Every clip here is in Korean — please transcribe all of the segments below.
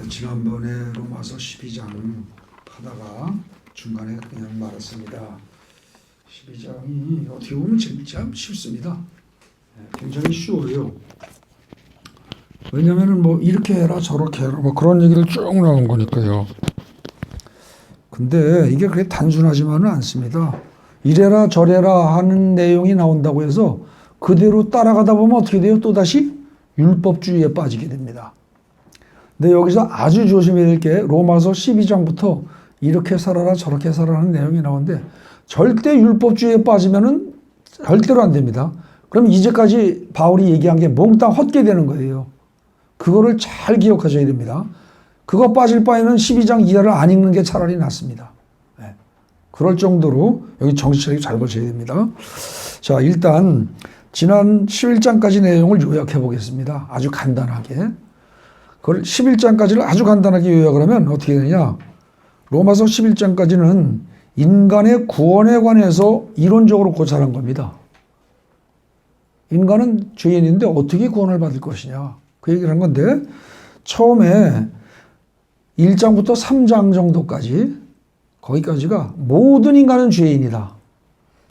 지난번에 로마서 12장 하다가 중간에 그냥 말았습니다. 12장이 어떻게 보면 참 쉽습니다. 굉장히 쉬워요. 왜냐면은 뭐 이렇게 해라 저렇게 해라 뭐 그런 얘기를 쭉 나온 거니까요. 근데 이게 그렇게 단순하지만은 않습니다. 이래라 저래라 하는 내용이 나온다고 해서 그대로 따라가다 보면 어떻게 돼요? 또다시 율법주의에 빠지게 됩니다. 근데 여기서 아주 조심해야 될 게 로마서 12장부터 이렇게 살아라 저렇게 살아라 하는 내용이 나오는데 절대 율법주의에 빠지면은 절대로 안 됩니다. 그럼 이제까지 바울이 얘기한 게 몽땅 헛게 되는 거예요. 그거를 잘 기억하셔야 됩니다. 그거 빠질 바에는 12장 이하를 안 읽는 게 차라리 낫습니다. 네. 그럴 정도로 여기 정신 차리고 잘 보셔야 됩니다. 자, 일단 지난 11장까지 내용을 요약해 보겠습니다. 아주 간단하게. 그걸 11장까지를 아주 간단하게 요약을 하면 어떻게 되느냐. 로마서 11장까지는 인간의 구원에 관해서 이론적으로 고찰한 겁니다. 인간은 죄인인데 어떻게 구원을 받을 것이냐. 그 얘기를 한 건데 처음에 1장부터 3장 정도까지 거기까지가 모든 인간은 죄인이다.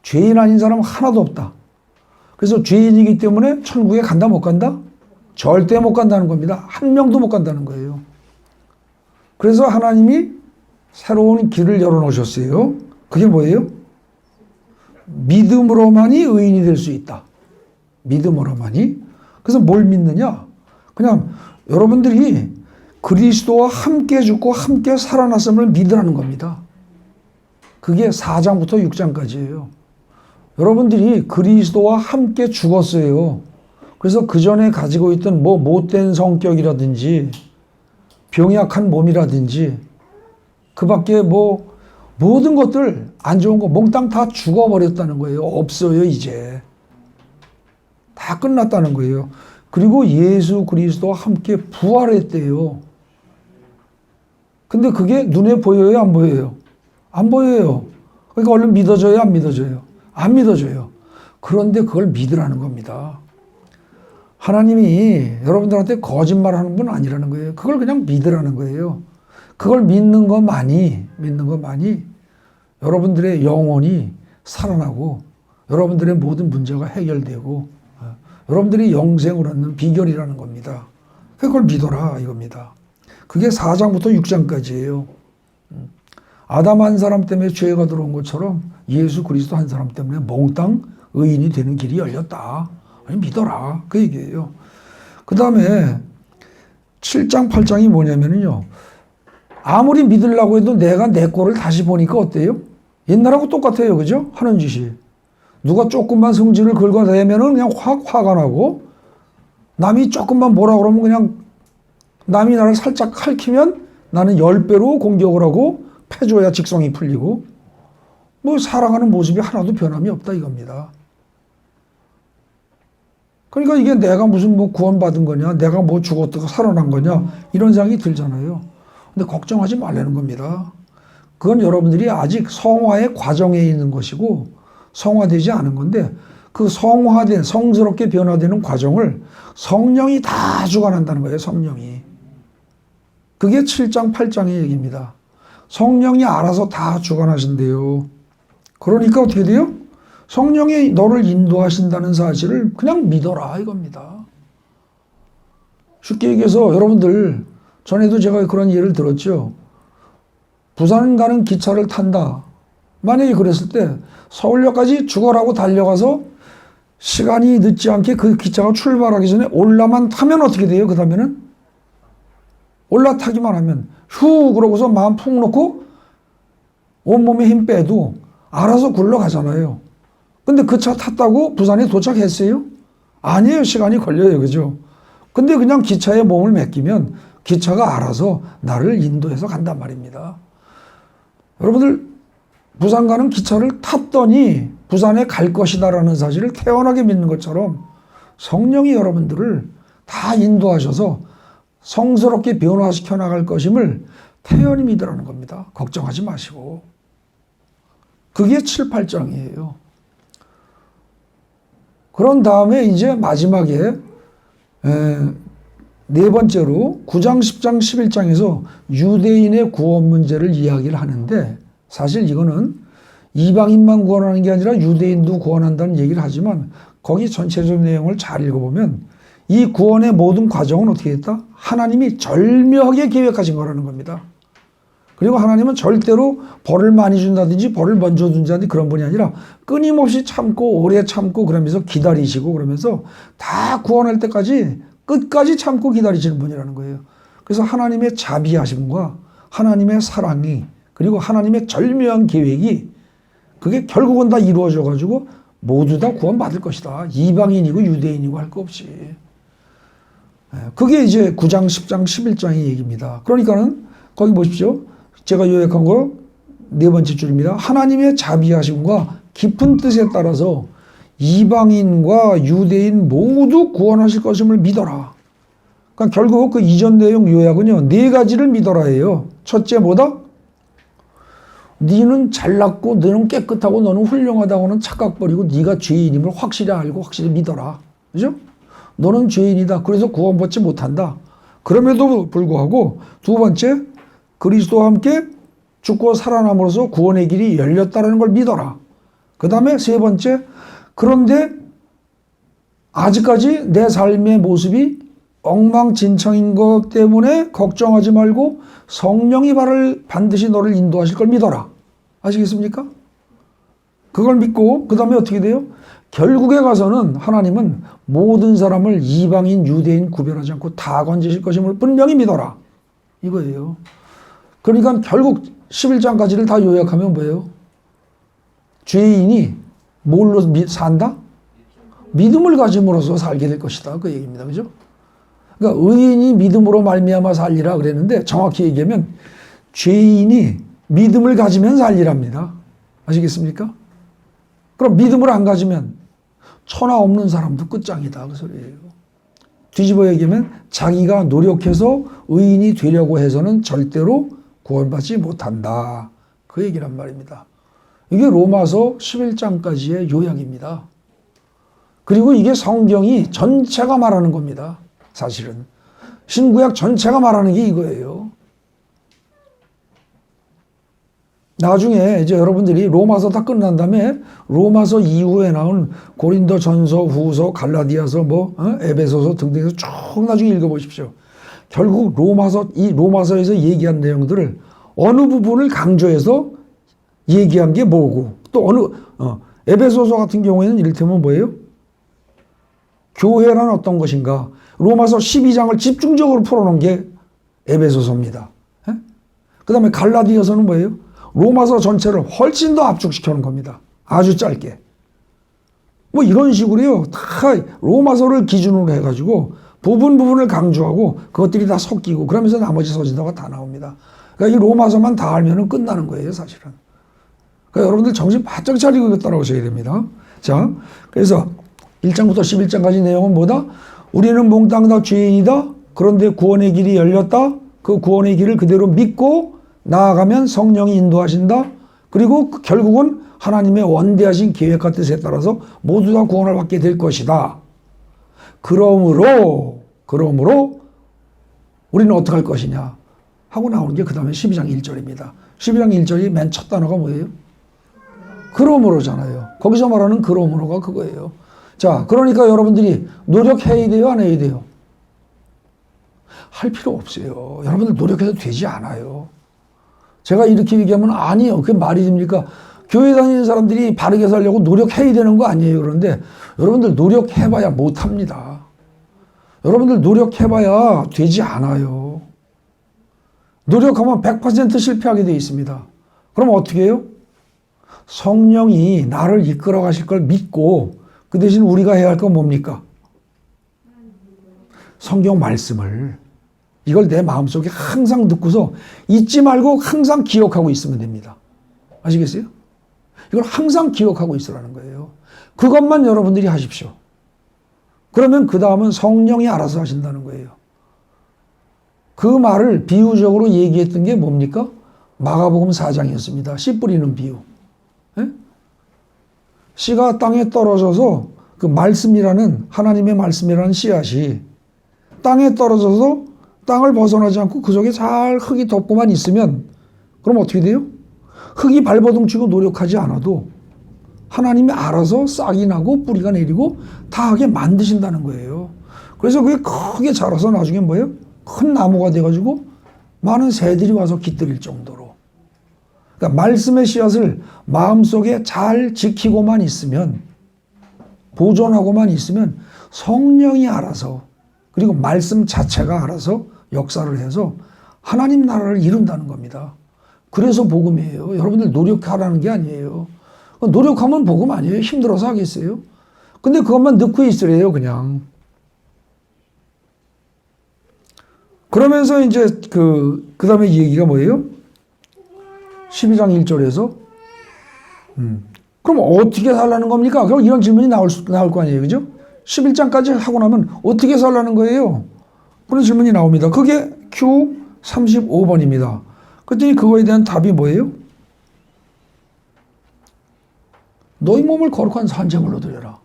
죄인 아닌 사람은 하나도 없다. 그래서 죄인이기 때문에 천국에 간다 못 간다? 절대 못 간다는 겁니다. 한 명도 못 간다는 거예요. 그래서 하나님이 새로운 길을 열어놓으셨어요. 그게 뭐예요? 믿음으로만이 의인이 될 수 있다. 믿음으로만이. 그래서 뭘 믿느냐? 그냥 여러분들이 그리스도와 함께 죽고 함께 살아났음을 믿으라는 겁니다. 그게 4장부터 6장까지예요. 여러분들이 그리스도와 함께 죽었어요. 그래서 그 전에 가지고 있던 뭐 못된 성격이라든지 병약한 몸이라든지 그 밖에 뭐 모든 것들 안 좋은 거 몽땅 다 죽어버렸다는 거예요. 없어요 이제. 다 끝났다는 거예요. 그리고 예수 그리스도와 함께 부활했대요. 근데 그게 눈에 보여요 안 보여요? 안 보여요. 그러니까 얼른 믿어져요 안 믿어져요? 안 믿어져요. 그런데 그걸 믿으라는 겁니다. 하나님이 여러분들한테 거짓말하는 분 아니라는 거예요. 그걸 그냥 믿으라는 거예요. 그걸 믿는 것만이 여러분들의 영혼이 살아나고 여러분들의 모든 문제가 해결되고 여러분들이 영생을 얻는 비결이라는 겁니다. 그걸 믿어라 이겁니다. 그게 4장부터 6장까지예요. 아담 한 사람 때문에 죄가 들어온 것처럼 예수 그리스도 한 사람 때문에 몽땅 의인이 되는 길이 열렸다. 믿어라. 그 얘기예요. 그 다음에 7장, 8장이 뭐냐면요. 아무리 믿으려고 해도 내가 내 거를 다시 보니까 어때요? 옛날하고 똑같아요. 그죠? 하는 짓이. 누가 조금만 성질을 긁어대면은 그냥 확 화가 나고 남이 조금만 뭐라 그러면 그냥 남이 나를 살짝 칼키면 나는 10배로 공격을 하고 패줘야 직성이 풀리고 뭐 살아가는 모습이 하나도 변함이 없다 이겁니다. 그러니까 이게 내가 무슨 뭐 구원받은 거냐, 내가 뭐 죽었다가 살아난 거냐, 이런 생각이 들잖아요. 근데 걱정하지 말라는 겁니다. 그건 여러분들이 아직 성화의 과정에 있는 것이고, 성화되지 않은 건데, 그 성화된, 성스럽게 변화되는 과정을 성령이 다 주관한다는 거예요, 성령이. 그게 7장, 8장의 얘기입니다. 성령이 알아서 다 주관하신대요. 그러니까 어떻게 돼요? 성령이 너를 인도하신다는 사실을 그냥 믿어라 이겁니다. 쉽게 얘기해서 여러분들 전에도 제가 그런 예를 들었죠. 부산 가는 기차를 탄다. 만약에 그랬을 때 서울역까지 죽어라고 달려가서 시간이 늦지 않게 그 기차가 출발하기 전에 올라만 타면 어떻게 돼요? 그 다음에는 올라타기만 하면 휴 그러고서 마음 푹 놓고 온몸에 힘 빼도 알아서 굴러가잖아요. 근데 그 차 탔다고 부산에 도착했어요? 아니에요. 시간이 걸려요. 그죠? 근데 그냥 기차에 몸을 맡기면 기차가 알아서 나를 인도해서 간단 말입니다. 여러분들 부산 가는 기차를 탔더니 부산에 갈 것이다라는 사실을 태연하게 믿는 것처럼 성령이 여러분들을 다 인도하셔서 성스럽게 변화시켜 나갈 것임을 태연히 믿으라는 겁니다. 걱정하지 마시고. 그게 7, 8장이에요. 그런 다음에 이제 마지막에 네 번째로 9장, 10장, 11장에서 유대인의 구원 문제를 이야기를 하는데 사실 이거는 이방인만 구원하는 게 아니라 유대인도 구원한다는 얘기를 하지만 거기 전체적인 내용을 잘 읽어보면 이 구원의 모든 과정은 어떻게 됐다? 하나님이 절묘하게 계획하신 거라는 겁니다. 그리고 하나님은 절대로 벌을 많이 준다든지 벌을 먼저 준다든지 그런 분이 아니라 끊임없이 참고 오래 참고 그러면서 기다리시고 그러면서 다 구원할 때까지 끝까지 참고 기다리시는 분이라는 거예요. 그래서 하나님의 자비하심과 하나님의 사랑이 그리고 하나님의 절묘한 계획이 그게 결국은 다 이루어져 가지고 모두 다 구원받을 것이다. 이방인이고 유대인이고 할 거 없이. 그게 이제 9장, 10장, 11장의 얘기입니다. 그러니까는 거기 보십시오. 제가 요약한 거 네 번째 줄입니다. 하나님의 자비하심과 깊은 뜻에 따라서 이방인과 유대인 모두 구원하실 것임을 믿어라. 그러니까 결국 그 이전 내용 요약은요. 네 가지를 믿어라예요. 첫째 뭐다? 너는 잘났고 너는 깨끗하고 너는 훌륭하다고는 착각 버리고 네가 죄인임을 확실히 알고 확실히 믿어라. 그죠? 너는 죄인이다. 그래서 구원받지 못한다. 그럼에도 불구하고 두 번째 그리스도와 함께 죽고 살아남으로써 구원의 길이 열렸다는 걸 믿어라. 그 다음에 세 번째 그런데 아직까지 내 삶의 모습이 엉망진창인 것 때문에 걱정하지 말고 성령이 반드시 너를 인도하실 걸 믿어라. 아시겠습니까? 그걸 믿고 그 다음에 어떻게 돼요? 결국에 가서는 하나님은 모든 사람을 이방인, 유대인 구별하지 않고 다 건지실 것임을 분명히 믿어라. 이거예요. 그러니까 결국 11장까지를 다 요약하면 뭐예요? 죄인이 뭘로 산다? 믿음을 가짐으로써 살게 될 것이다. 그 얘기입니다. 그죠? 그러니까 의인이 믿음으로 말미암아 살리라 그랬는데 정확히 얘기하면 죄인이 믿음을 가지면 살리랍니다. 아시겠습니까? 그럼 믿음을 안 가지면 천하 없는 사람도 끝장이다. 그 소리예요. 뒤집어 얘기하면 자기가 노력해서 의인이 되려고 해서는 절대로 구원받지 못한다. 그 얘기란 말입니다. 이게 로마서 11장까지의 요약입니다. 그리고 이게 성경이 전체가 말하는 겁니다. 사실은. 신구약 전체가 말하는 게 이거예요. 나중에 이제 여러분들이 로마서 다 끝난 다음에 로마서 이후에 나온 고린도 전서, 후서, 갈라디아서, 에베소서 등등해서 쭉 나중에 읽어보십시오. 결국 이 로마서에서 얘기한 내용들을 어느 부분을 강조해서 얘기한 게 뭐고 또 에베소서 같은 경우에는 이를테면 뭐예요? 교회란 어떤 것인가? 로마서 12장을 집중적으로 풀어놓은 게 에베소서입니다. 그 다음에 갈라디아서는 뭐예요? 로마서 전체를 훨씬 더 압축시켜 놓은 겁니다. 아주 짧게. 뭐 이런 식으로요. 다 로마서를 기준으로 해가지고 부분을 강조하고 그것들이 다 섞이고 그러면서 나머지 서신서가 다 나옵니다. 그러니까 이 로마서만 다 알면 끝나는 거예요. 사실은. 그러니까 여러분들 정신 바짝 차리고 따라오셔야 됩니다. 자, 그래서 1장부터 11장까지 내용은 뭐다? 우리는 몽땅 다 죄인이다. 그런데 구원의 길이 열렸다. 그 구원의 길을 그대로 믿고 나아가면 성령이 인도하신다. 그리고 결국은 하나님의 원대하신 계획과 뜻에 따라서 모두 다 구원을 받게 될 것이다. 그러므로 우리는 어떻게 할 것이냐 하고 나오는 게 그 다음에 12장 1절입니다. 12장 1절이 맨 첫 단어가 뭐예요? 그러므로잖아요. 거기서 말하는 그러므로가 그거예요. 자, 그러니까 여러분들이 노력해야 돼요? 안 해야 돼요? 할 필요 없어요. 여러분들 노력해도 되지 않아요. 제가 이렇게 얘기하면 아니요. 그게 말이 됩니까? 교회 다니는 사람들이 바르게 살려고 노력해야 되는 거 아니에요. 그런데 여러분들 노력해봐야 못합니다. 여러분들 노력해봐야 되지 않아요. 노력하면 100% 실패하게 되어 있습니다. 그럼 어떻게 해요? 성령이 나를 이끌어 가실 걸 믿고 그 대신 우리가 해야 할 건 뭡니까? 성경 말씀을 이걸 내 마음속에 항상 듣고서 잊지 말고 항상 기억하고 있으면 됩니다. 아시겠어요? 이걸 항상 기억하고 있으라는 거예요. 그것만 여러분들이 하십시오. 그러면 그 다음은 성령이 알아서 하신다는 거예요. 그 말을 비유적으로 얘기했던 게 뭡니까? 마가복음 4장이었습니다. 씨 뿌리는 비유. 예? 씨가 땅에 떨어져서 그 말씀이라는 하나님의 말씀이라는 씨앗이 땅에 떨어져서 땅을 벗어나지 않고 그 속에 잘 흙이 덮고만 있으면 그럼 어떻게 돼요? 흙이 발버둥치고 노력하지 않아도 하나님이 알아서 싹이 나고 뿌리가 내리고 다 하게 만드신다는 거예요. 그래서 그게 크게 자라서 나중에 뭐예요? 큰 나무가 돼가지고 많은 새들이 와서 깃들일 정도로. 그러니까 말씀의 씨앗을 마음속에 잘 지키고만 있으면, 보존하고만 있으면 성령이 알아서, 그리고 말씀 자체가 알아서 역사를 해서 하나님 나라를 이룬다는 겁니다. 그래서 복음이에요. 여러분들 노력하라는 게 아니에요. 노력하면 복음 아니에요. 힘들어서 하겠어요. 근데 그것만 넣고 있으래요, 그냥. 그러면서 이제 그 다음에 이 얘기가 뭐예요? 12장 1절에서 그럼 어떻게 살라는 겁니까? 그럼 이런 질문이 나올 거 아니에요, 그죠? 11장까지 하고 나면 어떻게 살라는 거예요? 그런 질문이 나옵니다. 그게 Q35번입니다. 그랬더니 그거에 대한 답이 뭐예요? 너희 몸을 거룩한 산제물로 드려라.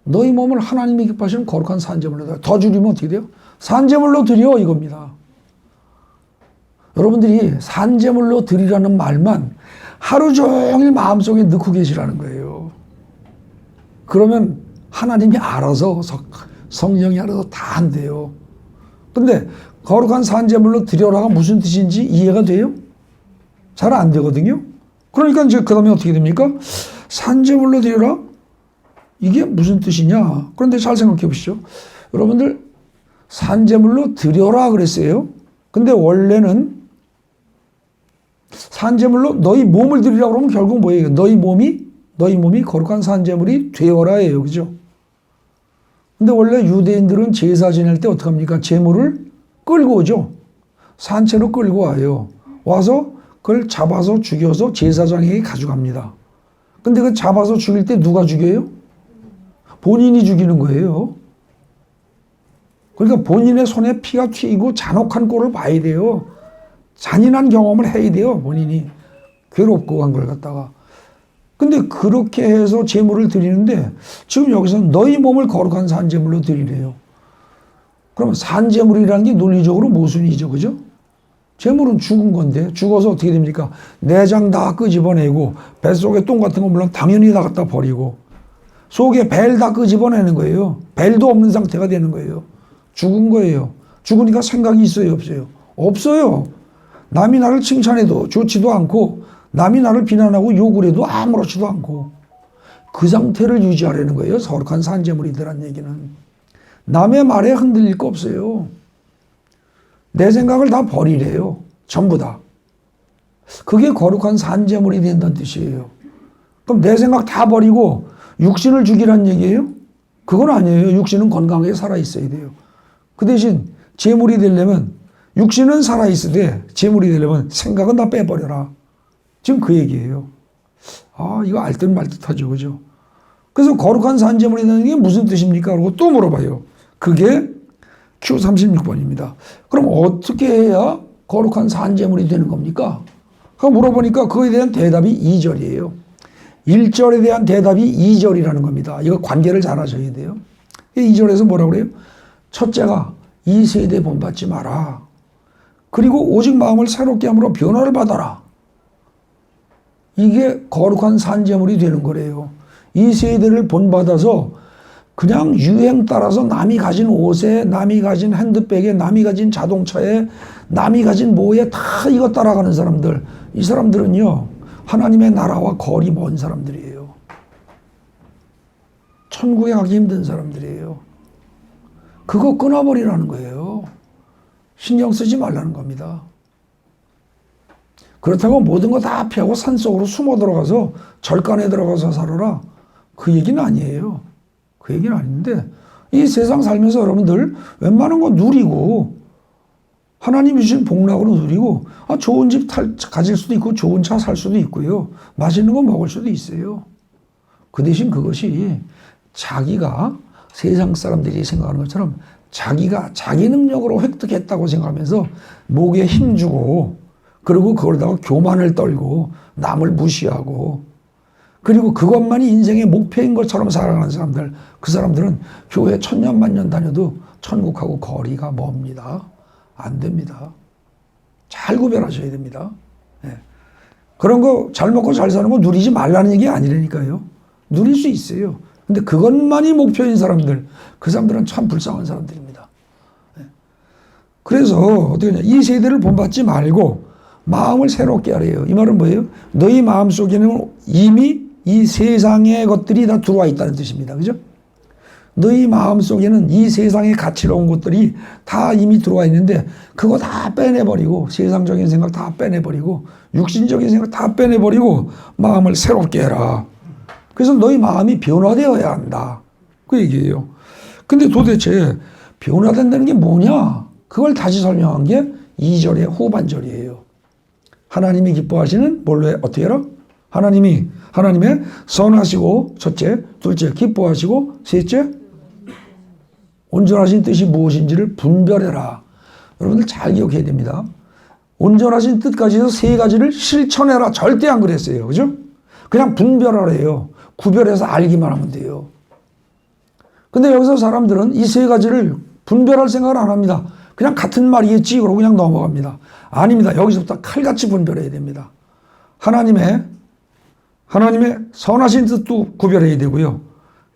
너희 몸을 하나님이 기뻐하시는 거룩한 산제물로 드려라. 더 줄이면 어떻게 돼요? 산제물로 드려, 이겁니다. 여러분들이 산제물로 드리라는 말만 하루 종일 마음속에 넣고 계시라는 거예요. 그러면 하나님이 알아서, 성령이 알아서 다 한대요. 근데 거룩한 산제물로 드려라가 무슨 뜻인지 이해가 돼요? 잘 안 되거든요. 그러니까 이제 그 다음에 어떻게 됩니까? 산제물로 드려라? 이게 무슨 뜻이냐? 그런데 잘 생각해 보시죠. 여러분들 산제물로 드려라 그랬어요. 근데 원래는 산제물로 너희 몸을 드리라고 그러면 결국 뭐예요? 너희 몸이 거룩한 산제물이 되어라예요. 그죠? 근데 원래 유대인들은 제사 지낼 때 어떡합니까? 제물을 끌고 오죠. 산채로 끌고 와요. 와서 그걸 잡아서 죽여서 제사장에게 가져갑니다. 근데 그 잡아서 죽일 때 누가 죽여요? 본인이 죽이는 거예요. 그러니까 본인의 손에 피가 튀고 잔혹한 꼴을 봐야 돼요. 잔인한 경험을 해야 돼요. 본인이 괴롭고 한 걸 갖다가. 근데 그렇게 해서 제물을 드리는데 지금 여기서 너희 몸을 거룩한 산제물로 드리래요. 그러면 산제물이라는 게 논리적으로 모순이죠. 그죠? 제물은 죽은 건데 죽어서 어떻게 됩니까? 내장 다 끄집어내고 뱃속에 똥 같은 거 물론 당연히 다 갖다 버리고 속에 벨 다 끄집어내는 거예요. 벨도 없는 상태가 되는 거예요. 죽은 거예요. 죽으니까 생각이 있어요? 없어요? 없어요. 남이 나를 칭찬해도 좋지도 않고 남이 나를 비난하고 욕을 해도 아무렇지도 않고 그 상태를 유지하려는 거예요. 거룩한 산제물이더란 얘기는. 남의 말에 흔들릴 거 없어요. 내 생각을 다 버리래요. 전부 다. 그게 거룩한 산제물이 된다는 뜻이에요. 그럼 내 생각 다 버리고 육신을 죽이란 얘기예요? 그건 아니에요. 육신은 건강하게 살아있어야 돼요. 그 대신 제물이 되려면 육신은 살아있으되 제물이 되려면 생각은 다 빼버려라. 지금 그 얘기예요. 아, 이거 알 듯 말 듯하죠. 그죠? 그래서 거룩한 산제물이라는 게 무슨 뜻입니까? 그러고 또 물어봐요. 그게 Q36번입니다. 그럼 어떻게 해야 거룩한 산제물이 되는 겁니까? 그거 물어보니까 그거에 대한 대답이 2절이에요. 1절에 대한 대답이 2절이라는 겁니다. 이거 관계를 잘 하셔야 돼요. 2절에서 뭐라고 그래요? 첫째가 이 세대 본받지 마라. 그리고 오직 마음을 새롭게 함으로 변화를 받아라. 이게 거룩한 산제물이 되는 거래요. 이 세대를 본받아서 그냥 유행 따라서 남이 가진 옷에, 남이 가진 핸드백에, 남이 가진 자동차에, 남이 가진 뭐에 다 이거 따라가는 사람들. 이 사람들은요, 하나님의 나라와 거리 먼 사람들이에요. 천국에 가기 힘든 사람들이에요. 그거 끊어버리라는 거예요. 신경 쓰지 말라는 겁니다. 그렇다고 모든 거 다 피하고 산속으로 숨어 들어가서 절간에 들어가서 살아라. 그 얘기는 아니에요. 그 얘기는 아닌데 이 세상 살면서 여러분들 웬만한 거 누리고 하나님이 주신 복락으로 누리고 좋은 집 가질 수도 있고 좋은 차 살 수도 있고요. 맛있는 거 먹을 수도 있어요. 그 대신 그것이 자기가 세상 사람들이 생각하는 것처럼 자기가 자기 능력으로 획득했다고 생각하면서 목에 힘주고 그리고 그걸다가 교만을 떨고 남을 무시하고 그리고 그것만이 인생의 목표인 것처럼 살아가는 사람들, 그 사람들은 교회 천년만년 다녀도 천국하고 거리가 멉니다. 안 됩니다. 잘 구별하셔야 됩니다. 예. 그런 거 잘 먹고 잘 사는 거 누리지 말라는 얘기 아니라니까요. 누릴 수 있어요. 근데 그것만이 목표인 사람들, 그 사람들은 참 불쌍한 사람들입니다. 예. 그래서 어떻게 하냐. 이 세대를 본받지 말고 마음을 새롭게 하래요. 이 말은 뭐예요? 너희 마음 속에는 이미 이 세상의 것들이 다 들어와 있다는 뜻입니다. 그죠? 너희 마음 속에는 이 세상의 가치로운 것들이 다 이미 들어와 있는데 그거 다 빼내버리고 세상적인 생각 다 빼내버리고 육신적인 생각 다 빼내버리고 마음을 새롭게 해라. 그래서 너희 마음이 변화되어야 한다. 그 얘기예요. 근데 도대체 변화된다는 게 뭐냐? 그걸 다시 설명한 게 2절의 후반절이에요. 하나님이 기뻐하시는 뭘로 해? 어떻게 해라? 하나님의 선하시고 첫째, 둘째 기뻐하시고 셋째 온전하신 뜻이 무엇인지를 분별해라. 여러분들 잘 기억해야 됩니다. 온전하신 뜻까지 해서 세 가지를 실천해라. 절대 안 그랬어요. 그죠? 그냥 분별하래요. 구별해서 알기만 하면 돼요. 근데 여기서 사람들은 이 세 가지를 분별할 생각을 안 합니다. 그냥 같은 말이겠지 그러고 그냥 넘어갑니다. 아닙니다. 여기서부터 칼같이 분별해야 됩니다. 하나님의 선하신 뜻도 구별해야 되고요.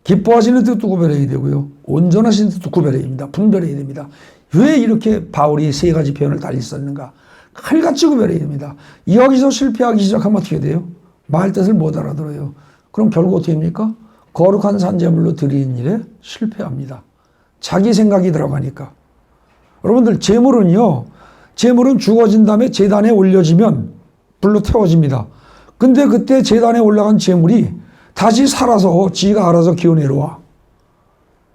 기뻐하시는 뜻도 구별해야 되고요. 온전하신 뜻도 구별해야 됩니다. 분별해야 됩니다. 왜 이렇게 바울이 세 가지 표현을 달리 썼는가? 칼같이 구별해야 됩니다. 여기서 실패하기 시작하면 어떻게 돼요? 말 뜻을 못 알아들어요. 그럼 결국 어떻게 됩니까? 거룩한 산재물로 드리는 일에 실패합니다. 자기 생각이 들어가니까. 여러분들 재물은 죽어진 다음에 제단에 올려지면 불로 태워집니다. 근데 그때 제단에 올라간 재물이 다시 살아서 지가 알아서 기어내려와.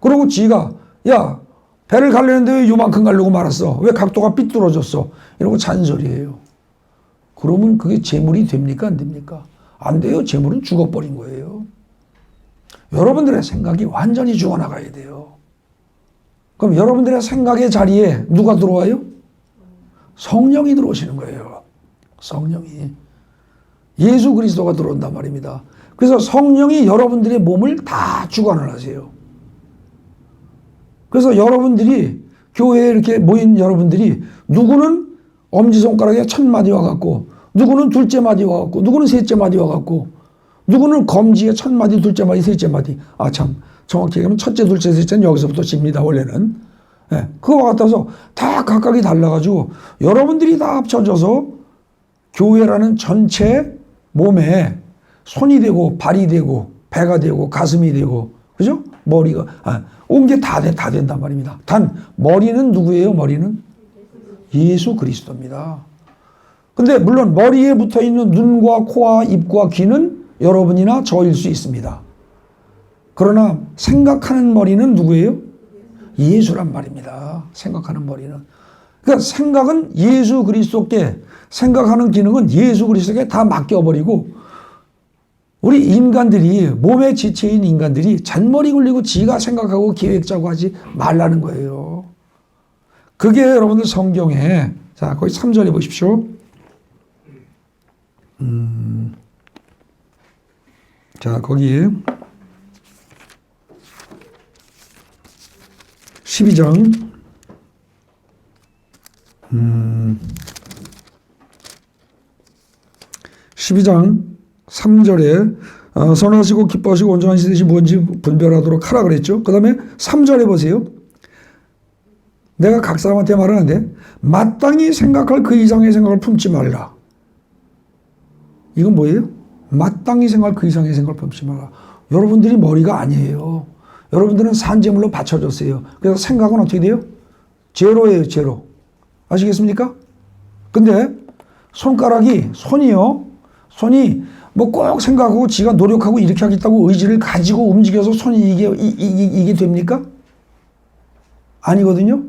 그리고 지가 야 배를 갈려는데 왜 요만큼 가려고 말았어? 왜 각도가 삐뚤어졌어? 이러고 잔소리해요. 그러면 그게 재물이 됩니까? 안 됩니까? 안 돼요. 재물은 죽어버린 거예요. 여러분들의 생각이 완전히 죽어나가야 돼요. 그럼 여러분들의 생각의 자리에 누가 들어와요? 성령이 들어오시는 거예요. 성령이. 예수 그리스도가 들어온단 말입니다. 그래서 성령이 여러분들의 몸을 다 주관을 하세요. 그래서 여러분들이 교회에 이렇게 모인 여러분들이 누구는 엄지손가락에 첫 마디 와갖고 누구는 둘째 마디 와갖고 누구는 셋째 마디 와갖고 누구는 검지에 첫 마디 둘째 마디 셋째 마디 참 정확히 얘기하면 첫째 둘째 셋째는 여기서부터 집니다 원래는. 네, 그거와 같아서 다 각각이 달라가지고 여러분들이 다 합쳐져서 교회라는 전체 몸에 손이 되고 발이 되고 배가 되고 가슴이 되고 그죠? 머리가 온 게 다 된단 말입니다. 단 머리는 누구예요? 머리는 예수 그리스도입니다. 근데 물론 머리에 붙어있는 눈과 코와 입과 귀는 여러분이나 저일 수 있습니다. 그러나 생각하는 머리는 누구예요? 예수란 말입니다. 생각하는 머리는. 그러니까 생각은 예수 그리스도께 생각하는 기능은 예수 그리스도께 다 맡겨버리고 우리 인간들이 몸에 지체인 인간들이 잔머리 굴리고 지가 생각하고 계획 짜고 하지 말라는 거예요. 그게 여러분들 성경에 자 거기 3절에 보십시오. 자 거기 12장 12장 3절에 선하시고 기뻐하시고 온전하신 뜻이 무엇인지 분별하도록 하라 그랬죠. 그 다음에 3절에 보세요. 내가 각 사람한테 말하는데 마땅히 생각할 그 이상의 생각을 품지 말라. 이건 뭐예요? 마땅히 생각할 그 이상의 생각을 품지 말라. 여러분들이 머리가 아니에요. 여러분들은 산재물로 받쳐줬어요. 그래서 생각은 어떻게 돼요? 제로예요, 제로. 아시겠습니까? 근데 손이 뭐 꼭 생각하고 지가 노력하고 이렇게 하겠다고 의지를 가지고 움직여서 손이 이게 됩니까? 아니거든요.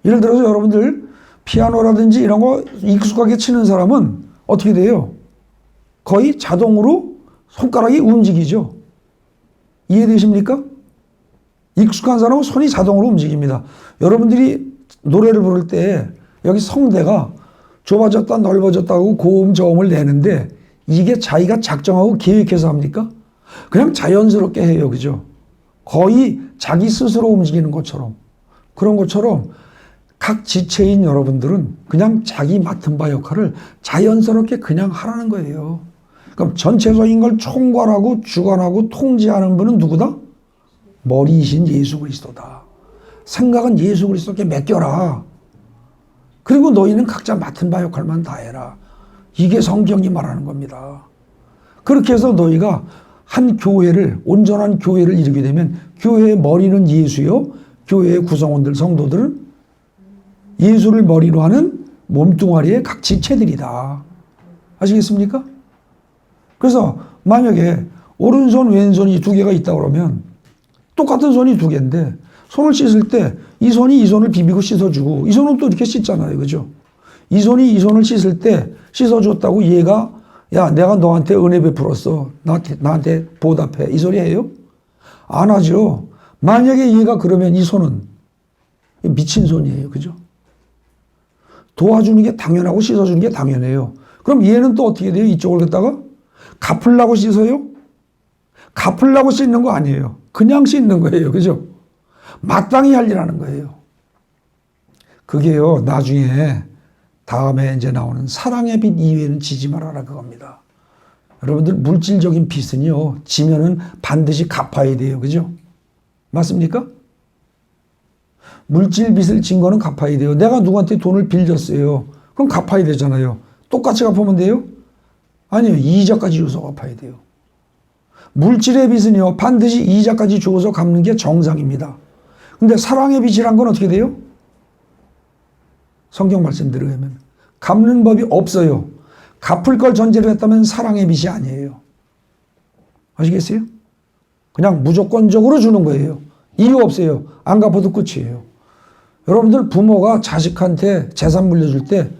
예를 들어서 여러분들 피아노라든지 이런 거 익숙하게 치는 사람은 어떻게 돼요? 거의 자동으로 손가락이 움직이죠. 이해되십니까? 익숙한 사람은 손이 자동으로 움직입니다. 여러분들이 노래를 부를 때 여기 성대가 좁아졌다 넓어졌다 하고 고음 저음을 내는데 이게 자기가 작정하고 계획해서 합니까? 그냥 자연스럽게 해요. 그죠? 거의 자기 스스로 움직이는 것처럼. 그런 것처럼 각 지체인 여러분들은 그냥 자기 맡은 바 역할을 자연스럽게 그냥 하라는 거예요. 그럼 전체적인 걸 총괄하고 주관하고 통제하는 분은 누구다? 머리이신 예수 그리스도다. 생각은 예수 그리스도께 맡겨라. 그리고 너희는 각자 맡은 바 역할만 다 해라. 이게 성경이 말하는 겁니다. 그렇게 해서 너희가 한 교회를, 온전한 교회를 이루게 되면 교회의 머리는 예수요, 교회의 구성원들, 성도들은 예수를 머리로 하는 몸뚱아리의 각 지체들이다. 아시겠습니까? 그래서 만약에 오른손, 왼손이 두 개가 있다 그러면 똑같은 손이 두 개인데 손을 씻을 때 이 손이 이 손을 비비고 씻어주고 이 손은 또 이렇게 씻잖아요. 그죠? 이 손이 이 손을 씻을 때 씻어줬다고 얘가 야, 내가 너한테 은혜 베풀었어. 나한테 보답해. 이 소리 해요? 안 하죠. 만약에 얘가 그러면 이 손은 미친 손이에요. 그죠? 도와주는 게 당연하고 씻어주는 게 당연해요. 그럼 얘는 또 어떻게 돼요? 이쪽을 갖다가 갚으려고 씻어요? 갚으려고 씻는 거 아니에요. 그냥 씻는 거예요. 그죠? 마땅히 할 일 하는 거예요. 그게요, 나중에 다음에 이제 나오는 사랑의 빚 이외에는 지지 말아라 그겁니다. 여러분들 물질적인 빚은요, 지면은 반드시 갚아야 돼요. 그죠? 맞습니까? 물질 빚을 진 거는 갚아야 돼요. 내가 누구한테 돈을 빌렸어요. 그럼 갚아야 되잖아요. 똑같이 갚으면 돼요? 아니요. 이자까지 줘서 갚아야 돼요. 물질의 빚은요, 반드시 이자까지 줘서 갚는 게 정상입니다. 근데 사랑의 빚이란 건 어떻게 돼요? 성경 말씀대로 하면 갚는 법이 없어요. 갚을 걸 전제로 했다면 사랑의 빚이 아니에요. 아시겠어요? 그냥 무조건적으로 주는 거예요. 이유 없어요. 안 갚아도 끝이에요. 여러분들 부모가 자식한테 재산 물려줄 때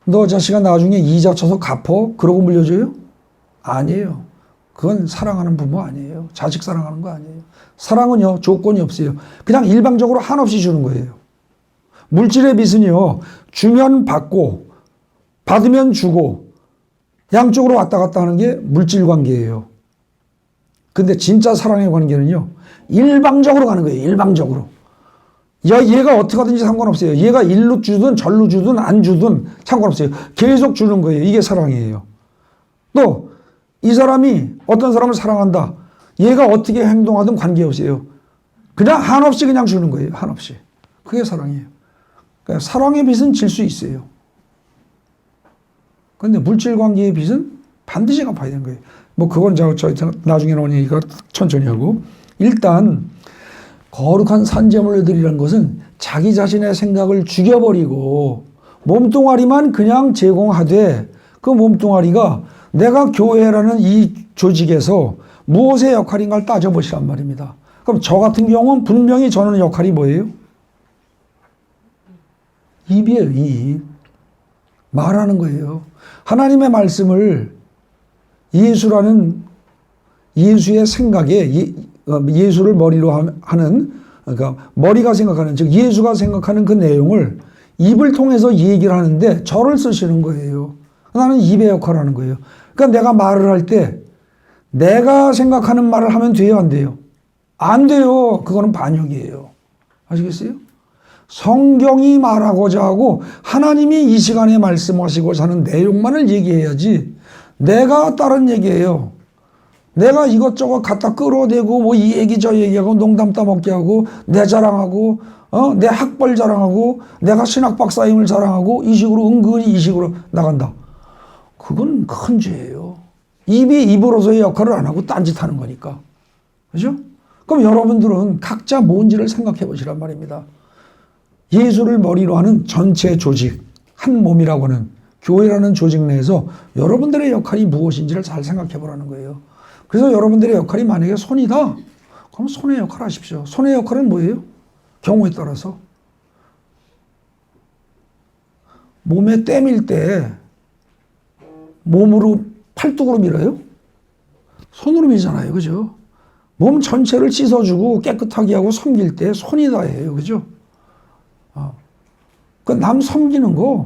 너 자식아 나중에 이자 쳐서 갚어? 그러고 물려줘요? 아니에요. 그건 사랑하는 부모 아니에요. 자식 사랑하는 거 아니에요. 사랑은요, 조건이 없어요. 그냥 일방적으로 한없이 주는 거예요. 물질의 빚은요, 주면 받고, 받으면 주고, 양쪽으로 왔다 갔다 하는 게 물질 관계예요. 근데 진짜 사랑의 관계는요, 일방적으로 가는 거예요. 일방적으로. 야, 얘가 어떻게 하든지 상관없어요. 얘가 일로 주든 절로 주든 안 주든 상관없어요. 계속 주는 거예요. 이게 사랑이에요. 또 이 사람이 어떤 사람을 사랑한다. 얘가 어떻게 행동하든 관계없어요. 그냥 한없이 그냥 주는 거예요. 한없이. 그게 사랑이에요. 그러니까 사랑의 빚은 질 수 있어요. 그런데 물질 관계의 빚은 반드시 갚아야 되는 거예요. 뭐 그건 저희 나중에 나오는 얘기가 천천히 하고, 일단 거룩한 산제물을 드리라는 것은 자기 자신의 생각을 죽여버리고 몸뚱아리만 그냥 제공하되 그 몸뚱아리가 내가 교회라는 이 조직에서 무엇의 역할인가를 따져보시란 말입니다. 그럼 저 같은 경우는 분명히 저는 역할이 뭐예요? 입이에요. 입. 말하는 거예요. 하나님의 말씀을 예수라는 예수의 생각에 예수를 머리로 하는, 그러니까 머리가 생각하는, 즉 예수가 생각하는 그 내용을 입을 통해서 얘기를 하는데 저를 쓰시는 거예요. 나는 입의 역할을 하는 거예요. 그러니까 내가 말을 할 때 내가 생각하는 말을 하면 돼요, 안 돼요? 안 돼요. 그거는 반역이에요. 아시겠어요? 성경이 말하고자 하고 하나님이 이 시간에 말씀하시고자 하는 내용만을 얘기해야지 내가 다른 얘기예요. 내가 이것저것 갖다 끌어대고 뭐 이 얘기 저 얘기하고 농담 따먹게 하고 내 자랑하고 내 학벌 자랑하고 내가 신학 박사임을 자랑하고 이 식으로 은근히 이 식으로 나간다. 그건 큰 죄예요. 입이 입으로서의 역할을 안 하고 딴짓하는 거니까. 그죠? 그럼 여러분들은 각자 뭔지를 생각해 보시란 말입니다. 예수를 머리로 하는 전체 조직, 한 몸이라고 하는 교회라는 조직 내에서 여러분들의 역할이 무엇인지를 잘 생각해 보라는 거예요. 그래서 여러분들의 역할이 만약에 손이다. 그럼 손의 역할 하십시오. 손의 역할은 뭐예요? 경우에 따라서. 몸에 땜일 때 몸으로 팔뚝으로 밀어요? 손으로 밀잖아요. 그죠? 몸 전체를 씻어주고 깨끗하게 하고 섬길 때 손이 다예요. 그죠? 그 남 섬기는 거.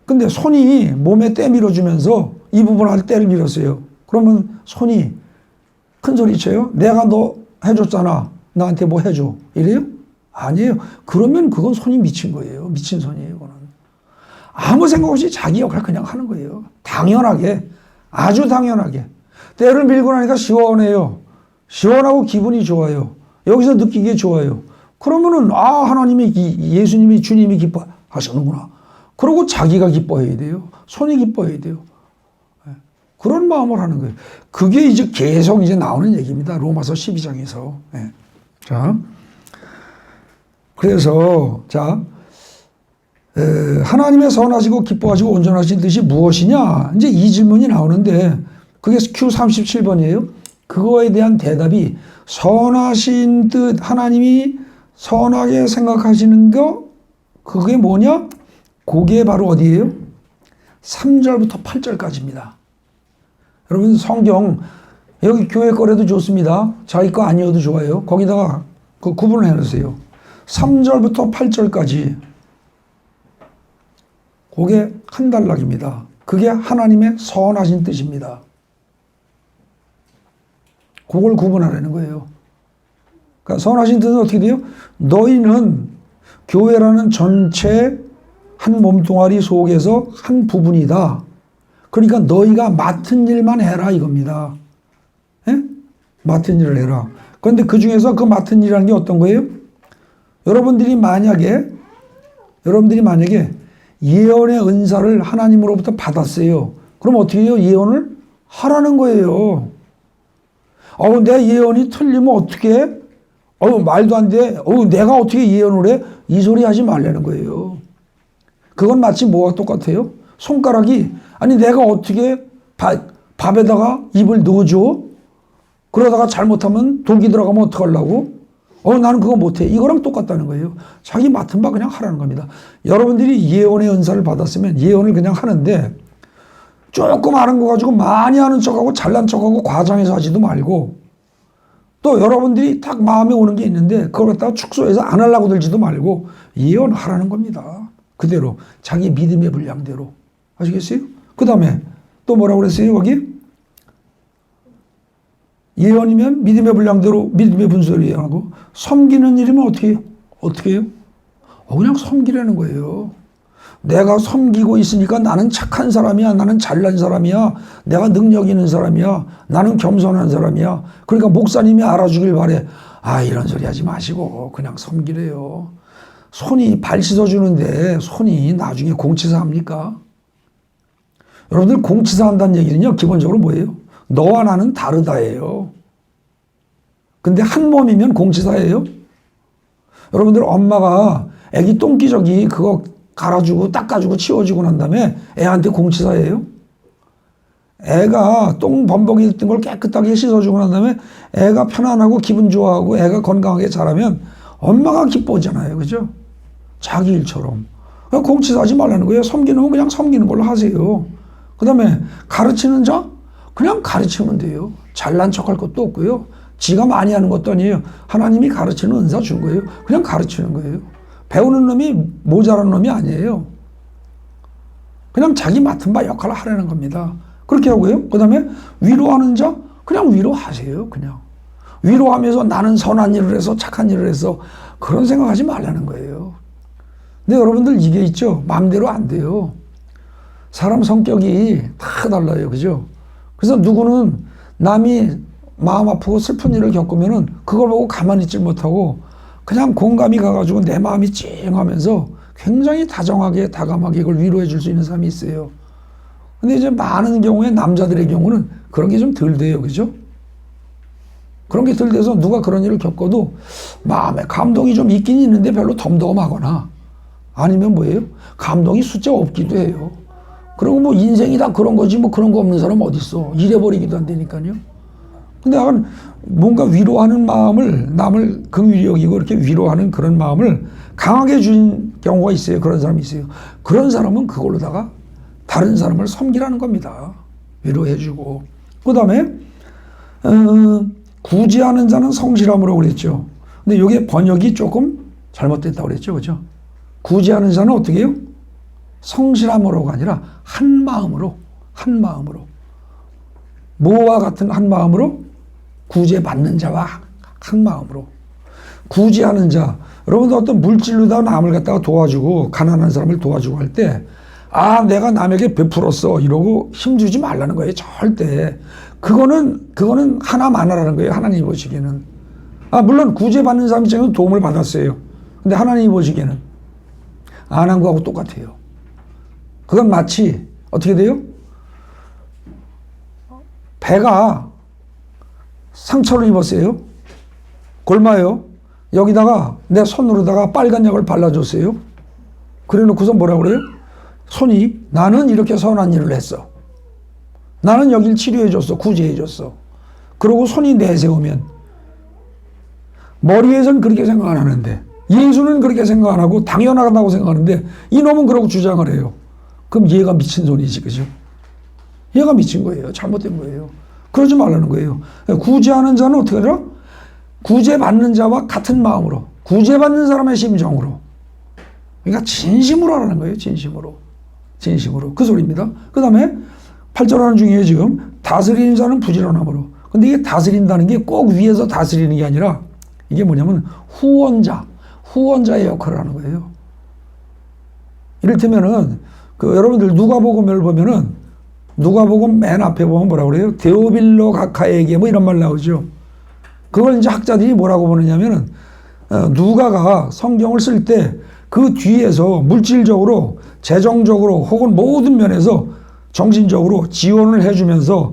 근데 손이 몸에 때 밀어주면서 이 부분한테 때를 밀었어요. 그러면 손이 큰 소리 쳐요? 내가 너 해줬잖아. 나한테 뭐 해줘. 이래요? 아니에요. 그러면 그건 손이 미친 거예요. 미친 손이에요. 그거는. 아무 생각 없이 자기 역할 그냥 하는 거예요. 당연하게. 아주 당연하게. 때를 밀고 나니까 시원해요. 시원하고 기분이 좋아요. 여기서 느끼기에 좋아요. 그러면은 하나님이 예수님이 주님이 기뻐하시는구나. 그러고 자기가 기뻐해야 돼요. 손이 기뻐해야 돼요. 그런 마음을 하는 거예요. 그게 이제 계속 이제 나오는 얘기입니다. 로마서 12장에서. 자, 그래서 하나님의 선하시고 기뻐하시고 온전하신 뜻이 무엇이냐? 이제 이 질문이 나오는데 그게 Q37번이에요. 그거에 대한 대답이 선하신 뜻, 하나님이 선하게 생각하시는 거, 그게 뭐냐? 그게 바로 어디예요? 3절부터 8절까지입니다. 여러분 성경 여기 교회 거래도 좋습니다. 자기 거 아니어도 좋아요. 거기다가 그 구분을 해놓으세요. 3절부터 8절까지 그게 한 단락입니다. 그게 하나님의 선하신 뜻입니다. 그걸 구분하라는 거예요. 그러니까 선하신 뜻은 어떻게 돼요? 너희는 교회라는 전체 한 몸뚱아리 속에서 한 부분이다. 그러니까 너희가 맡은 일만 해라 이겁니다. 예? 맡은 일을 해라. 그런데 그 중에서 그 맡은 일이라는 게 어떤 거예요? 여러분들이 만약에 예언의 은사를 하나님으로부터 받았어요. 그럼 어떻게 해요? 예언을 하라는 거예요. 내 예언이 틀리면 어떻게? 말도 안 돼. 내가 어떻게 예언을 해? 이 소리 하지 말라는 거예요. 그건 마치 뭐와 똑같아요? 손가락이 내가 어떻게 밥에다가 입을 넣어줘? 그러다가 잘못하면 독이 들어가면 어떡하려고? 나는 그거 못해. 이거랑 똑같다는 거예요. 자기 맡은 바 그냥 하라는 겁니다. 여러분들이 예언의 은사를 받았으면 예언을 그냥 하는데 조금 아는 거 가지고 많이 아는 척하고 잘난 척하고 과장해서 하지도 말고 또 여러분들이 딱 마음에 오는 게 있는데 그걸 갖다가 축소해서 안 하려고 들지도 말고 예언하라는 겁니다. 그대로 자기 믿음의 분량대로. 아시겠어요? 그 다음에 또 뭐라고 그랬어요? 거기 예언이면 믿음의 분량대로 믿음의 분수대로 예언하고 섬기는 일이면 어떻게 해요? 그냥 섬기라는 거예요. 내가 섬기고 있으니까 나는 착한 사람이야. 나는 잘난 사람이야. 내가 능력 있는 사람이야. 나는 겸손한 사람이야. 그러니까 목사님이 알아주길 바래. 이런 소리 하지 마시고 그냥 섬기래요. 손이 발 씻어주는데 손이 나중에 공치사 합니까? 여러분들 공치사 한다는 얘기는요. 기본적으로 뭐예요? 너와 나는 다르다예요. 근데 한 몸이면 공치사예요? 여러분들 엄마가 애기 똥기저귀 그거 갈아주고 닦아주고 치워주고 난 다음에 애한테 공치사예요? 애가 똥 범벅이 있던 걸 깨끗하게 씻어주고 난 다음에 애가 편안하고 기분 좋아하고 애가 건강하게 자라면 엄마가 기뻐하잖아요. 그죠? 자기 일처럼. 공치사 하지 말라는 거예요. 섬기는 건 그냥 섬기는 걸로 하세요. 그 다음에 가르치는 자? 그냥 가르치면 돼요. 잘난 척할 것도 없고요. 지가 많이 하는 것도 아니에요. 하나님이 가르치는 은사 준 거예요. 그냥 가르치는 거예요. 배우는 놈이 모자란 놈이 아니에요. 그냥 자기 맡은 바 역할을 하라는 겁니다. 그렇게 하고요. 그 다음에 위로하는 자? 그냥 위로하세요. 그냥. 위로하면서 나는 선한 일을 해서 착한 일을 해서 그런 생각하지 말라는 거예요. 근데 여러분들 이게 있죠. 마음대로 안 돼요. 사람 성격이 다 달라요. 그죠? 그래서 누구는 남이 마음 아프고 슬픈 일을 겪으면은 그걸 보고 가만히 있지 못하고 그냥 공감이 가가지고 내 마음이 찡하면서 굉장히 다정하게 다감하게 이걸 위로해 줄 수 있는 사람이 있어요. 근데 이제 많은 경우에 남자들의 경우는 그런 게 좀 덜 돼요. 그죠? 그런 게 덜 돼서 누가 그런 일을 겪어도 마음에 감동이 좀 있긴 있는데 별로 덤덤하거나 아니면 뭐예요? 감동이 숫자 없기도 해요. 그리고 뭐 인생이 다 그런 거지 뭐 그런 거 없는 사람 어디 있어? 잃어버리기도 한다니까요. 근데 뭔가 위로하는 마음을 남을 긍휼히 여기고 이렇게 위로하는 그런 마음을 강하게 준 경우가 있어요. 그런 사람이 있어요. 그런 사람은 그걸로다가 다른 사람을 섬기라는 겁니다. 위로해주고. 그 다음에 구제하는 자는 성실함으로 그랬죠. 근데 이게 번역이 조금 잘못됐다고 그랬죠. 그죠? 구제하는 자는 어떻게 해요? 성실함으로가 아니라 한 마음으로. 뭐와 같은 한 마음으로? 구제받는 자와 한 마음으로. 구제하는 자. 여러분들 어떤 물질로다 남을 갖다가 도와주고 가난한 사람을 도와주고 할 때 아, 내가 남에게 베풀었어 이러고 힘주지 말라는 거예요. 절대. 그거는 하나만하라는 거예요. 하나님이 보시기에는. 아, 물론 구제받는 사람 입장에서 도움을 받았어요. 근데 하나님이 보시기에는 안 한 거하고 똑같아요. 그건 마치 어떻게 돼요? 배가 상처를 입었어요. 골마요. 여기다가 내 손으로다가 빨간 약을 발라줬어요. 그래 놓고서 뭐라고 그래요? 손이 나는 이렇게 선한 일을 했어. 나는 여길 치료해줬어. 구제해줬어. 그러고 손이 내세우면 머리에선 그렇게 생각 안 하는데 예수는 그렇게 생각 안 하고 당연하다고 생각하는데 이놈은 그러고 주장을 해요. 그럼 얘가 미친 소리지, 그죠? 얘가 미친 거예요. 잘못된 거예요. 그러지 말라는 거예요. 구제하는 자는 어떻게 하라? 구제받는 자와 같은 마음으로, 구제받는 사람의 심정으로. 그러니까 진심으로 하라는 거예요. 진심으로. 진심으로. 그 소리입니다. 그 다음에 8절 하는 중에 지금 다스리는 자는 부지런함으로. 근데 이게 다스린다는 게 꼭 위에서 다스리는 게 아니라 이게 뭐냐면 후원자의 역할을 하는 거예요. 이를테면은 여러분들 누가복음을 보면은 누가복음 맨 앞에 보면 뭐라고 그래요? 데오빌로 각하에게 뭐 이런 말 나오죠. 그걸 이제 학자들이 뭐라고 보느냐면은 누가가 성경을 쓸 때 그 뒤에서 물질적으로, 재정적으로 혹은 모든 면에서 정신적으로 지원을 해주면서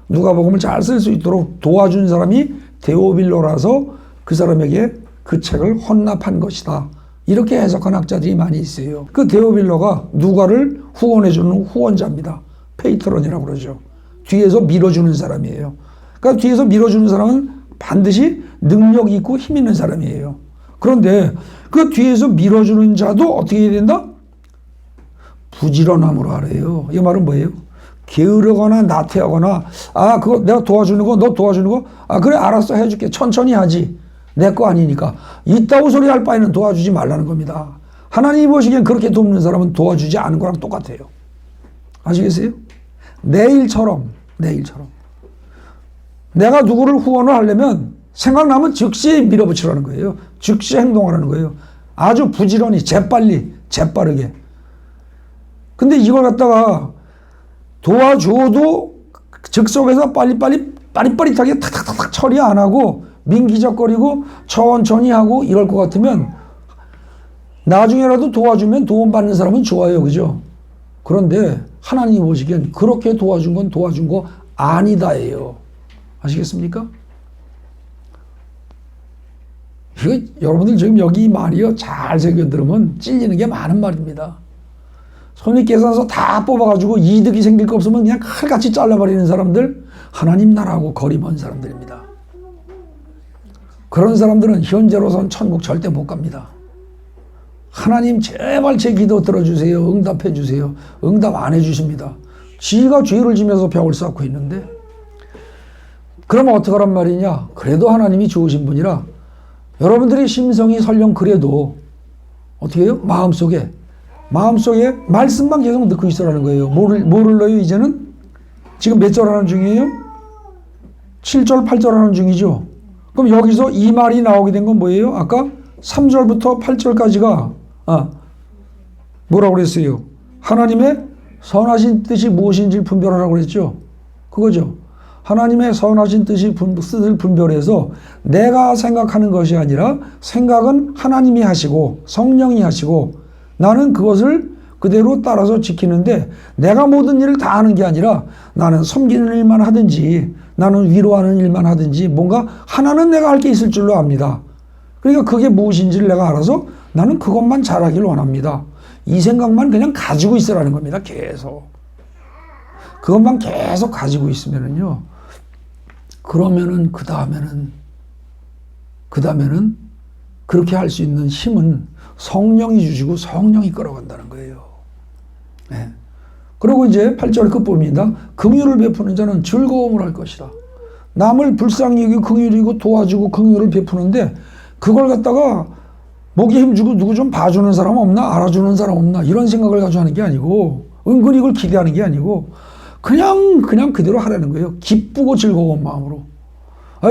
누가복음을 잘 쓸 수 있도록 도와준 사람이 데오빌로라서 그 사람에게 그 책을 헌납한 것이다. 이렇게 해석한 학자들이 많이 있어요. 그 데오빌로가 누가를 후원해주는 후원자입니다. 페이트론이라고 그러죠. 뒤에서 밀어주는 사람이에요. 그러니까 뒤에서 밀어주는 사람은 반드시 능력 있고 힘 있는 사람이에요. 그런데 그 뒤에서 밀어주는 자도 어떻게 해야 된다? 부지런함으로 하래요. 이 말은 뭐예요? 게으르거나 나태하거나 아, 그거 내가 도와주는 거, 너 도와주는 거? 아, 그래, 알았어, 해줄게. 천천히 하지. 내 거 아니니까. 이따구 소리 할 바에는 도와주지 말라는 겁니다. 하나님이 보시기엔 그렇게 돕는 사람은 도와주지 않은 거랑 똑같아요. 아시겠어요? 내일처럼. 내가 누구를 후원을 하려면 생각나면 즉시 밀어붙이라는 거예요. 즉시 행동하라는 거예요. 아주 부지런히, 재빠르게. 근데 이걸 갖다가 도와줘도 즉석에서 빠릿빠릿하게 탁탁탁 처리 안 하고 민기적거리고 천천히 하고 이럴 것 같으면 나중에라도 도와주면 도움받는 사람은 좋아요. 그죠? 그런데 하나님이 보시기엔 그렇게 도와준 건 도와준 거 아니다예요. 아시겠습니까? 이거 여러분들 지금 여기 말이요. 잘 새겨 들으면 찔리는 게 많은 말입니다. 손익계산서 다 뽑아가지고 이득이 생길 거 없으면 그냥 칼같이 잘라버리는 사람들, 하나님 나라하고 거리 먼 사람들입니다. 그런 사람들은 현재로선 천국 절대 못 갑니다. 하나님 제발 제 기도 들어주세요. 응답해 주세요. 응답 안 해주십니다. 지가 죄를 지면서 벽을 쌓고 있는데 그러면 어떡하란 말이냐? 그래도 하나님이 좋으신 분이라 여러분들이 심성이 설령 그래도 어떻게 해요? 마음속에 말씀만 계속 넣고 있으라는 거예요. 뭐를 넣어요 이제는? 지금 몇 절 하는 중이에요? 7절 8절 하는 중이죠. 그럼 여기서 이 말이 나오게 된 건 뭐예요? 아까 3절부터 8절까지가 뭐라고 그랬어요? 하나님의 선하신 뜻이 무엇인지 분별하라고 그랬죠. 그거죠. 하나님의 선하신 뜻을 분별해서 내가 생각하는 것이 아니라 생각은 하나님이 하시고 성령이 하시고 나는 그것을 그대로 따라서 지키는데 내가 모든 일을 다 하는 게 아니라 나는 섬기는 일만 하든지 나는 위로하는 일만 하든지 뭔가 하나는 내가 할 게 있을 줄로 압니다. 그러니까 그게 무엇인지를 내가 알아서 나는 그것만 잘하길 원합니다. 이 생각만 그냥 가지고 있으라는 겁니다. 계속. 그것만 계속 가지고 있으면은요. 그러면은 그 다음에는 그렇게 할 수 있는 힘은 성령이 주시고 성령이 끌어간다는 거예요. 네. 그리고 이제 8절 끝부분입니다. 긍휼을 베푸는 자는 즐거움을 할 것이다. 남을 불쌍히 여기고 긍휼이고 도와주고 긍휼을 베푸는데 그걸 갖다가 목에 힘주고 누구 좀 봐주는 사람 없나? 알아주는 사람 없나? 이런 생각을 가지고 하는 게 아니고 은근히 이걸 기대하는 게 아니고 그냥 그대로 하라는 거예요. 기쁘고 즐거운 마음으로.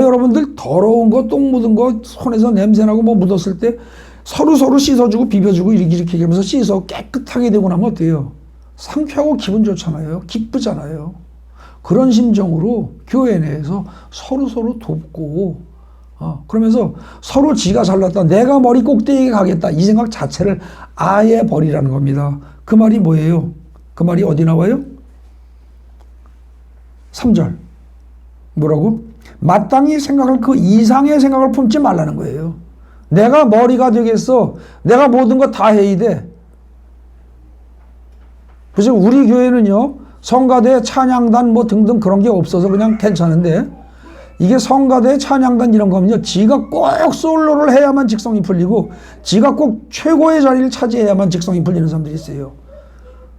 여러분들 더러운 거, 똥 묻은 거, 손에서 냄새나고 뭐 묻었을 때 서로 씻어주고 비벼주고 이렇게 하면서 씻어 깨끗하게 되고 나면 어때요? 상쾌하고 기분 좋잖아요. 기쁘잖아요. 그런 심정으로 교회 내에서 서로 돕고, 그러면서 서로 지가 잘났다. 내가 머리 꼭대기에 가겠다. 이 생각 자체를 아예 버리라는 겁니다. 그 말이 뭐예요? 그 말이 어디 나와요? 3절. 뭐라고? 마땅히 생각할 그 이상의 생각을 품지 말라는 거예요. 내가 머리가 되겠어. 내가 모든 거 다 해야 돼. 그래서 우리 교회는요, 성가대, 찬양단 뭐 등등 그런 게 없어서 그냥 괜찮은데, 이게 성가대, 찬양단 이런 거면요, 지가 꼭 솔로를 해야만 직성이 풀리고, 지가 꼭 최고의 자리를 차지해야만 직성이 풀리는 사람들이 있어요.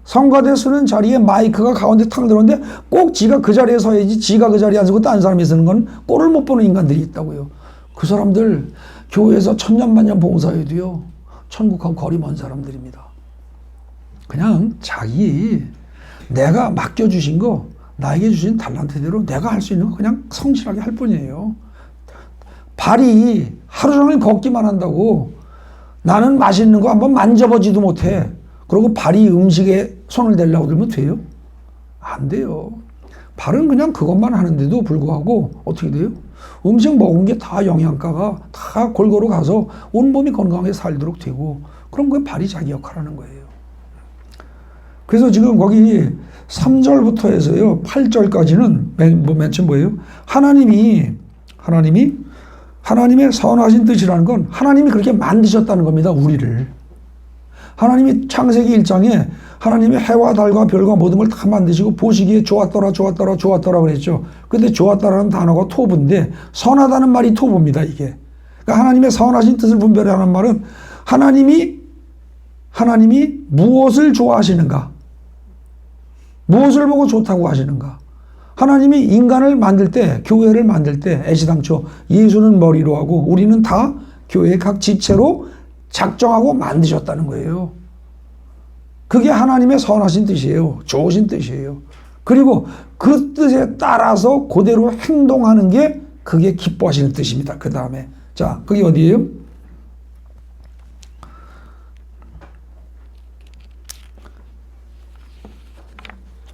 성가대 쓰는 자리에 마이크가 가운데 탁 들어오는데 꼭 지가 그 자리에 서야지, 지가 그 자리에 안 서고 딴 사람이 쓰는 건 꼴을 못 보는 인간들이 있다고요. 그 사람들 교회에서 천년만년 봉사해도요, 천국하고 거리 먼 사람들입니다. 그냥 자기 내가 맡겨주신 거, 나에게 주신 달란트대로 내가 할 수 있는 거 그냥 성실하게 할 뿐이에요. 발이 하루 종일 걷기만 한다고 나는 맛있는 거 한번 만져보지도 못해. 그리고 발이 음식에 손을 대려고 들면 돼요? 안 돼요. 발은 그냥 그것만 하는데도 불구하고 어떻게 돼요? 음식 먹은 게 다 영양가가 다 골고루 가서 온몸이 건강하게 살도록 되고, 그런 거에 발이 자기 역할을 하는 거예요. 그래서 지금 거기 3절부터 해서요, 8절까지는 맨 처음 뭐예요? 하나님의 선하신 뜻이라는 건 하나님이 그렇게 만드셨다는 겁니다, 우리를. 하나님이 창세기 1장에 하나님이 해와 달과 별과 모든 걸 다 만드시고 보시기에 좋았더라 그랬죠. 근데 좋았다라는 단어가 토부인데, 선하다는 말이 토부입니다, 이게. 그러니까 하나님의 선하신 뜻을 분별하는 말은 하나님이 무엇을 좋아하시는가? 무엇을 보고 좋다고 하시는가? 하나님이 인간을 만들 때, 교회를 만들 때 애시당초 예수는 머리로 하고 우리는 다 교회의 각 지체로 작정하고 만드셨다는 거예요. 그게 하나님의 선하신 뜻이에요. 좋으신 뜻이에요. 그리고 그 뜻에 따라서 그대로 행동하는 게 그게 기뻐하시는 뜻입니다. 그 다음에 자, 그게 어디예요?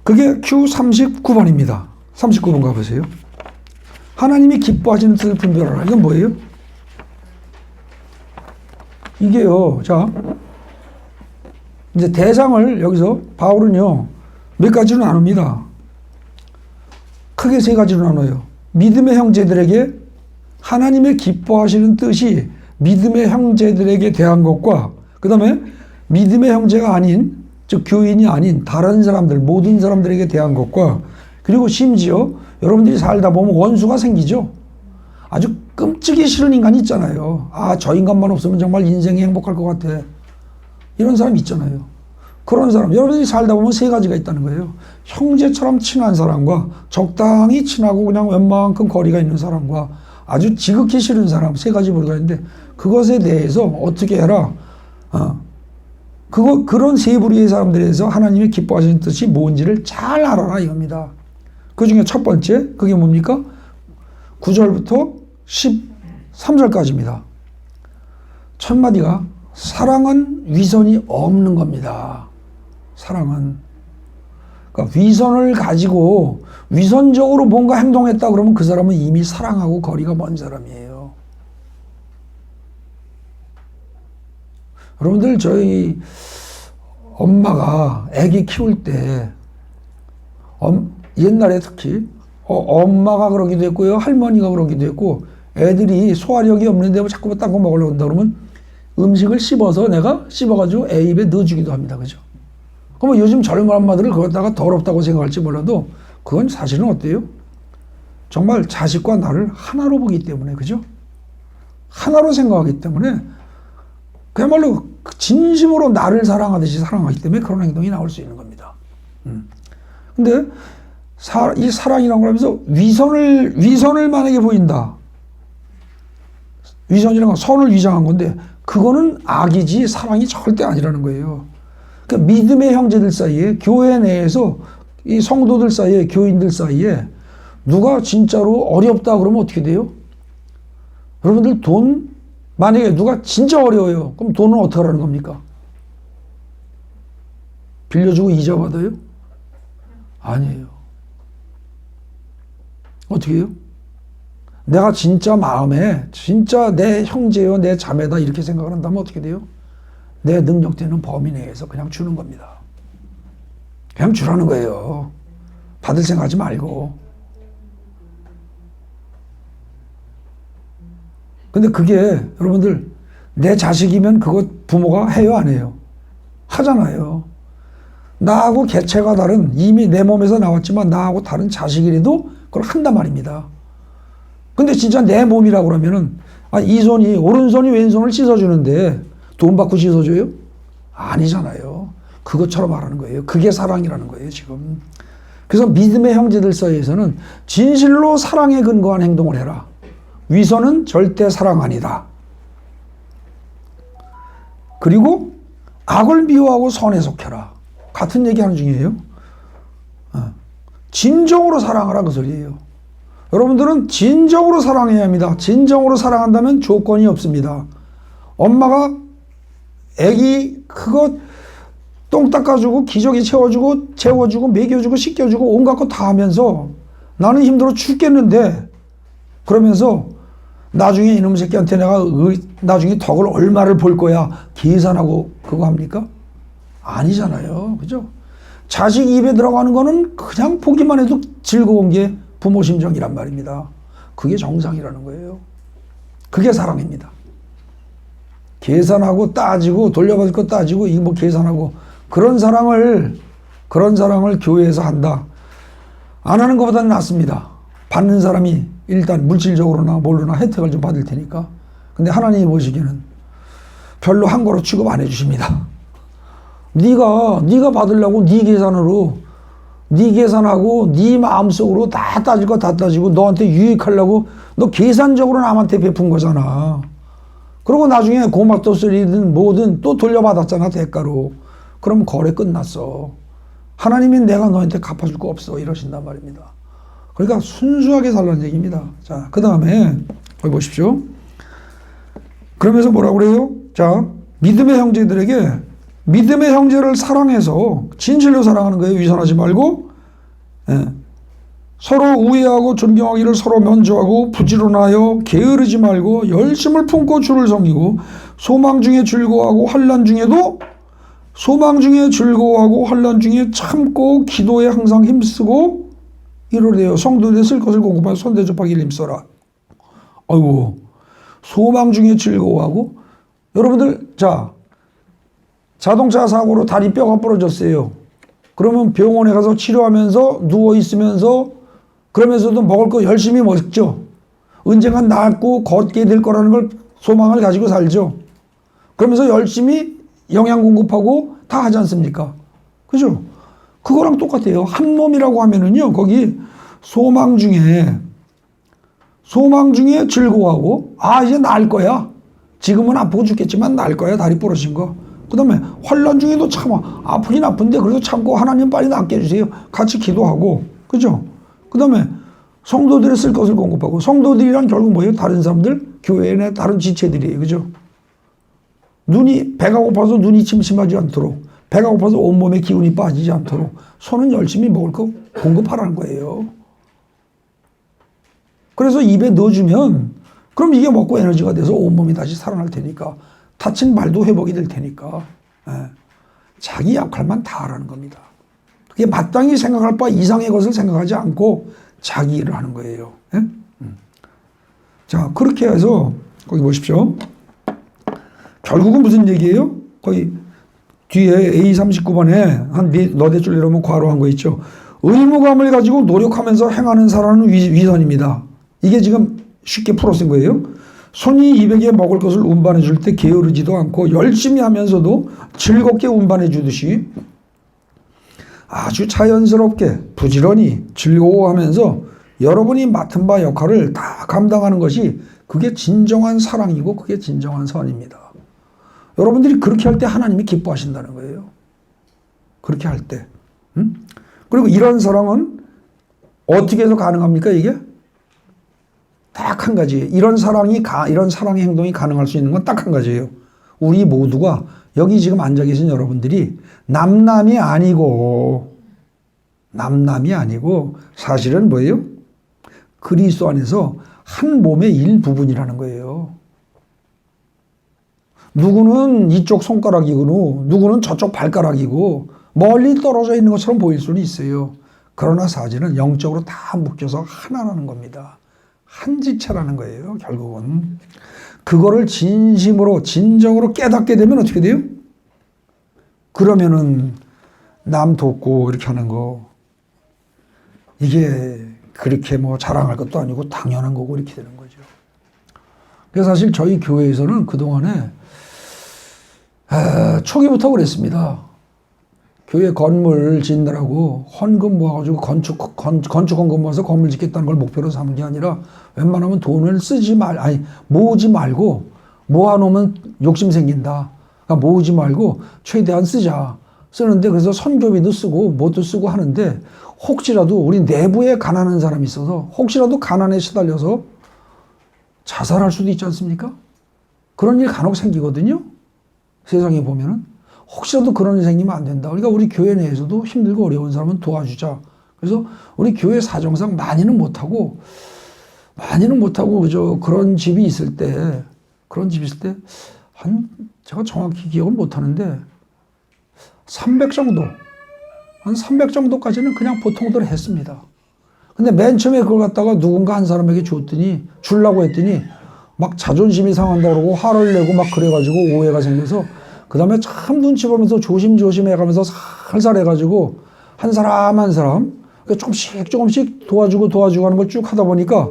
그게 Q39번입니다. 39번 가보세요. 하나님이 기뻐하시는 뜻을 분별하라. 이건 뭐예요? 이게요, 자, 이제 대상을 여기서 바울은요, 몇 가지로 나눕니다. 크게 세 가지로 나눠요. 믿음의 형제들에게 하나님의 기뻐하시는 뜻이 믿음의 형제들에게 대한 것과, 그 다음에 믿음의 형제가 아닌, 즉 교인이 아닌 다른 사람들, 모든 사람들에게 대한 것과, 그리고 심지어 여러분들이 살다 보면 원수가 생기죠. 아주 끔찍이 싫은 인간이 있잖아요. 저 인간만 없으면 정말 인생이 행복할 것 같아. 이런 사람 있잖아요. 그런 사람, 여러분들이 살다 보면 세 가지가 있다는 거예요. 형제처럼 친한 사람과, 적당히 친하고 그냥 웬만큼 거리가 있는 사람과, 아주 지극히 싫은 사람, 세 가지 부류가 있는데, 그것에 대해서 어떻게 해라. 그런 세 부류의 사람들에서 하나님이 기뻐하시는 뜻이 뭔지를 잘 알아라 이겁니다. 그 중에 첫 번째, 그게 뭡니까? 9절부터 13절까지입니다. 첫 마디가 사랑은 위선이 없는 겁니다. 사랑은. 그러니까 위선을 가지고 위선적으로 뭔가 행동했다 그러면 그 사람은 이미 사랑하고 거리가 먼 사람이에요. 여러분들, 저희 엄마가 아기 키울 때 옛날에 특히 엄마가 그러기도 했고요, 할머니가 그러기도 했고, 애들이 소화력이 없는데 뭐 자꾸 딴 거 먹으려고 한다 그러면 음식을 씹어서 내가 씹어가지고 애 입에 넣어주기도 합니다. 그죠? 그럼 요즘 젊은 엄마들을 그러다가 더럽다고 생각할지 몰라도 그건 사실은 어때요? 정말 자식과 나를 하나로 보기 때문에, 그죠? 하나로 생각하기 때문에 그야말로 진심으로 나를 사랑하듯이 사랑하기 때문에 그런 행동이 나올 수 있는 겁니다. 근데 이 사랑이라는 걸 하면서 위선을 만약에 보인다. 위선이라는 건 선을 위장한 건데 그거는 악이지 사랑이 절대 아니라는 거예요. 그러니까 믿음의 형제들 사이에, 교회 내에서 이 성도들 사이에, 교인들 사이에 누가 진짜로 어렵다 그러면 어떻게 돼요? 여러분들 돈, 만약에 누가 진짜 어려워요. 그럼 돈은 어떻게 하라는 겁니까? 빌려주고 이자 받아요? 아니에요. 어떻게 해요? 내가 진짜 마음에 진짜 내 형제요, 내 자매다 이렇게 생각을 한다면 어떻게 돼요? 내 능력되는 범위 내에서 그냥 주는 겁니다. 그냥 주라는 거예요. 받을 생각하지 말고. 근데 그게 여러분들 내 자식이면 그거 부모가 해요, 안 해요? 하잖아요. 나하고 개체가 다른, 이미 내 몸에서 나왔지만 나하고 다른 자식이라도 그걸 한단 말입니다. 근데 진짜 내 몸이라고 그러면은, 이 손이, 오른손이 왼손을 씻어주는데 돈 받고 씻어줘요? 아니잖아요. 그것처럼 말하는 거예요. 그게 사랑이라는 거예요, 지금. 그래서 믿음의 형제들 사이에서는 진실로 사랑에 근거한 행동을 해라. 위선은 절대 사랑 아니다. 그리고 악을 미워하고 선에 속해라. 같은 얘기하는 중이에요. 진정으로 사랑하라 그 소리예요. 여러분들은 진정으로 사랑해야 합니다. 진정으로 사랑한다면 조건이 없습니다. 엄마가 애기 그거 똥 닦아주고 기저귀 채워주고 재워주고 먹여주고 씻겨주고 온갖 거 다 하면서 나는 힘들어 죽겠는데 그러면서 나중에 이놈 새끼한테 내가 나중에 덕을 얼마를 볼 거야 계산하고 그거 합니까? 아니잖아요. 그죠? 자식 입에 들어가는 거는 그냥 보기만 해도 즐거운 게 부모 심정이란 말입니다. 그게 정상이라는 거예요. 그게 사랑입니다. 계산하고 따지고 돌려받을 거 따지고 이거 뭐 계산하고 그런 사랑을 교회에서 한다. 안 하는 것보다는 낫습니다. 받는 사람이 일단 물질적으로나 뭘로나 혜택을 좀 받을 테니까. 근데 하나님이 보시기에는 별로 한 거로 취급 안 해주십니다. 네가 받으려고 네 계산으로 네 계산하고 네 마음속으로 다 따질 거 다 따지고 너한테 유익하려고 너 계산적으로 남한테 베푼 거잖아. 그리고 나중에 고맙다 소리든 뭐든 또 돌려받았잖아 대가로. 그럼 거래 끝났어. 하나님이 내가 너한테 갚아줄 거 없어 이러신단 말입니다. 그러니까 순수하게 살라는 얘기입니다. 자, 그 다음에 거기 보십시오. 그러면서 뭐라고 그래요? 자, 믿음의 형제들에게 믿음의 형제를 사랑해서 진실로 사랑하는 거예요. 위선하지 말고 서로 우애하고 존경하기를 서로 면조하고 부지런하여 게으르지 말고 열심을 품고 주를 섬기고 소망 중에 즐거워하고 환난 중에도 환난 중에 참고 기도에 항상 힘쓰고 이러래요. 성도들의 쓸 것을 공급하여 손대접하기를 힘써라. 아이고, 소망 중에 즐거워하고 여러분들 자동차 사고로 다리 뼈가 부러졌어요. 그러면 병원에 가서 치료하면서 누워 있으면서 그러면서도 먹을 거 열심히 먹죠. 언젠간 낫고 걷게 될 거라는 걸 소망을 가지고 살죠. 그러면서 열심히 영양 공급하고 다 하지 않습니까? 그죠? 그거랑 똑같아요. 한 몸이라고 하면은요, 거기 소망 중에 즐거워하고, 이제 나을 거야. 지금은 아프고 죽겠지만 나을 거야. 다리 부러진 거. 그 다음에 환난 중에도 참아. 아프긴 아픈데 그래도 참고 하나님 빨리 낫게 해주세요. 같이 기도하고. 그죠? 그 다음에 성도들의 쓸 것을 공급하고. 성도들이란 결국 뭐예요? 다른 사람들? 교회나 다른 지체들이에요. 그죠? 배가 고파서 눈이 침침하지 않도록, 배가 고파서 온몸에 기운이 빠지지 않도록 손은 열심히 먹을 거 공급하라는 거예요. 그래서 입에 넣어주면 그럼 이게 먹고 에너지가 돼서 온몸이 다시 살아날 테니까 다친 말도 회복이 될 테니까 자기 역할만 다 하라는 겁니다. 그게 마땅히 생각할 바 이상의 것을 생각하지 않고 자기 일을 하는 거예요. 자, 그렇게 해서 거기 보십시오. 결국은 무슨 얘기예요? 거기 뒤에 A39번에 한 너댓 줄 이러면 괄호한 거 있죠. 의무감을 가지고 노력하면서 행하는 사람은 위선입니다. 이게 지금 쉽게 풀어 쓴 거예요. 손이 입에게 먹을 것을 운반해 줄 때 게으르지도 않고 열심히 하면서도 즐겁게 운반해 주듯이 아주 자연스럽게 부지런히 즐거워하면서 여러분이 맡은 바 역할을 다 감당하는 것이 그게 진정한 사랑이고 그게 진정한 선입니다. 여러분들이 그렇게 할 때 하나님이 기뻐하신다는 거예요. 그렇게 할 때. 그리고 이런 사랑은 어떻게 해서 가능합니까, 이게? 딱 한 가지. 이런 사랑의 행동이 가능할 수 있는 건 딱 한 가지예요. 우리 모두가 여기 지금 앉아 계신 여러분들이 남남이 아니고 사실은 뭐예요? 그리스도 안에서 한 몸의 일부분이라는 거예요. 누구는 이쪽 손가락이고 누구는 저쪽 발가락이고 멀리 떨어져 있는 것처럼 보일 수는 있어요. 그러나 사실은 영적으로 다 묶여서 하나라는 겁니다. 한 지체라는 거예요, 결국은. 그거를 진정으로 깨닫게 되면 어떻게 돼요? 그러면은 남 돕고 이렇게 하는 거, 이게 그렇게 뭐 자랑할 것도 아니고 당연한 거고 이렇게 되는 거죠. 그래서 사실 저희 교회에서는 그동안에 초기부터 그랬습니다. 교회 건물 짓느라고 헌금 모아가지고 건축 헌금 모아서 건물 짓겠다는 걸 목표로 삼은 게 아니라 웬만하면 돈을 모으지 말고 모아놓으면 욕심 생긴다. 그러니까 모으지 말고 최대한 쓰는데 그래서 선교비도 쓰고 뭐도 쓰고 하는데 혹시라도 우리 내부에 가난한 사람이 있어서 혹시라도 가난에 시달려서 자살할 수도 있지 않습니까? 그런 일 간혹 생기거든요. 세상에 보면은. 혹시라도 그런 일이 생기면 안 된다. 그러니까 우리 교회 내에서도 힘들고 어려운 사람은 도와주자. 그래서 우리 교회 사정상 많이는 못하고 그런 집이 있을 때 제가 정확히 기억은 못하는데 300 정도, 한 300 정도까지는 그냥 보통대로 했습니다. 근데 맨 처음에 그걸 갖다가 누군가 한 사람에게 주려고 했더니 막 자존심이 상한다고 그러고 화를 내고 막 그래가지고 오해가 생겨서 그 다음에 참 눈치 보면서 조심조심 해가면서 살살 해가지고 한 사람 조금씩 도와주고 하는 걸 쭉 하다 보니까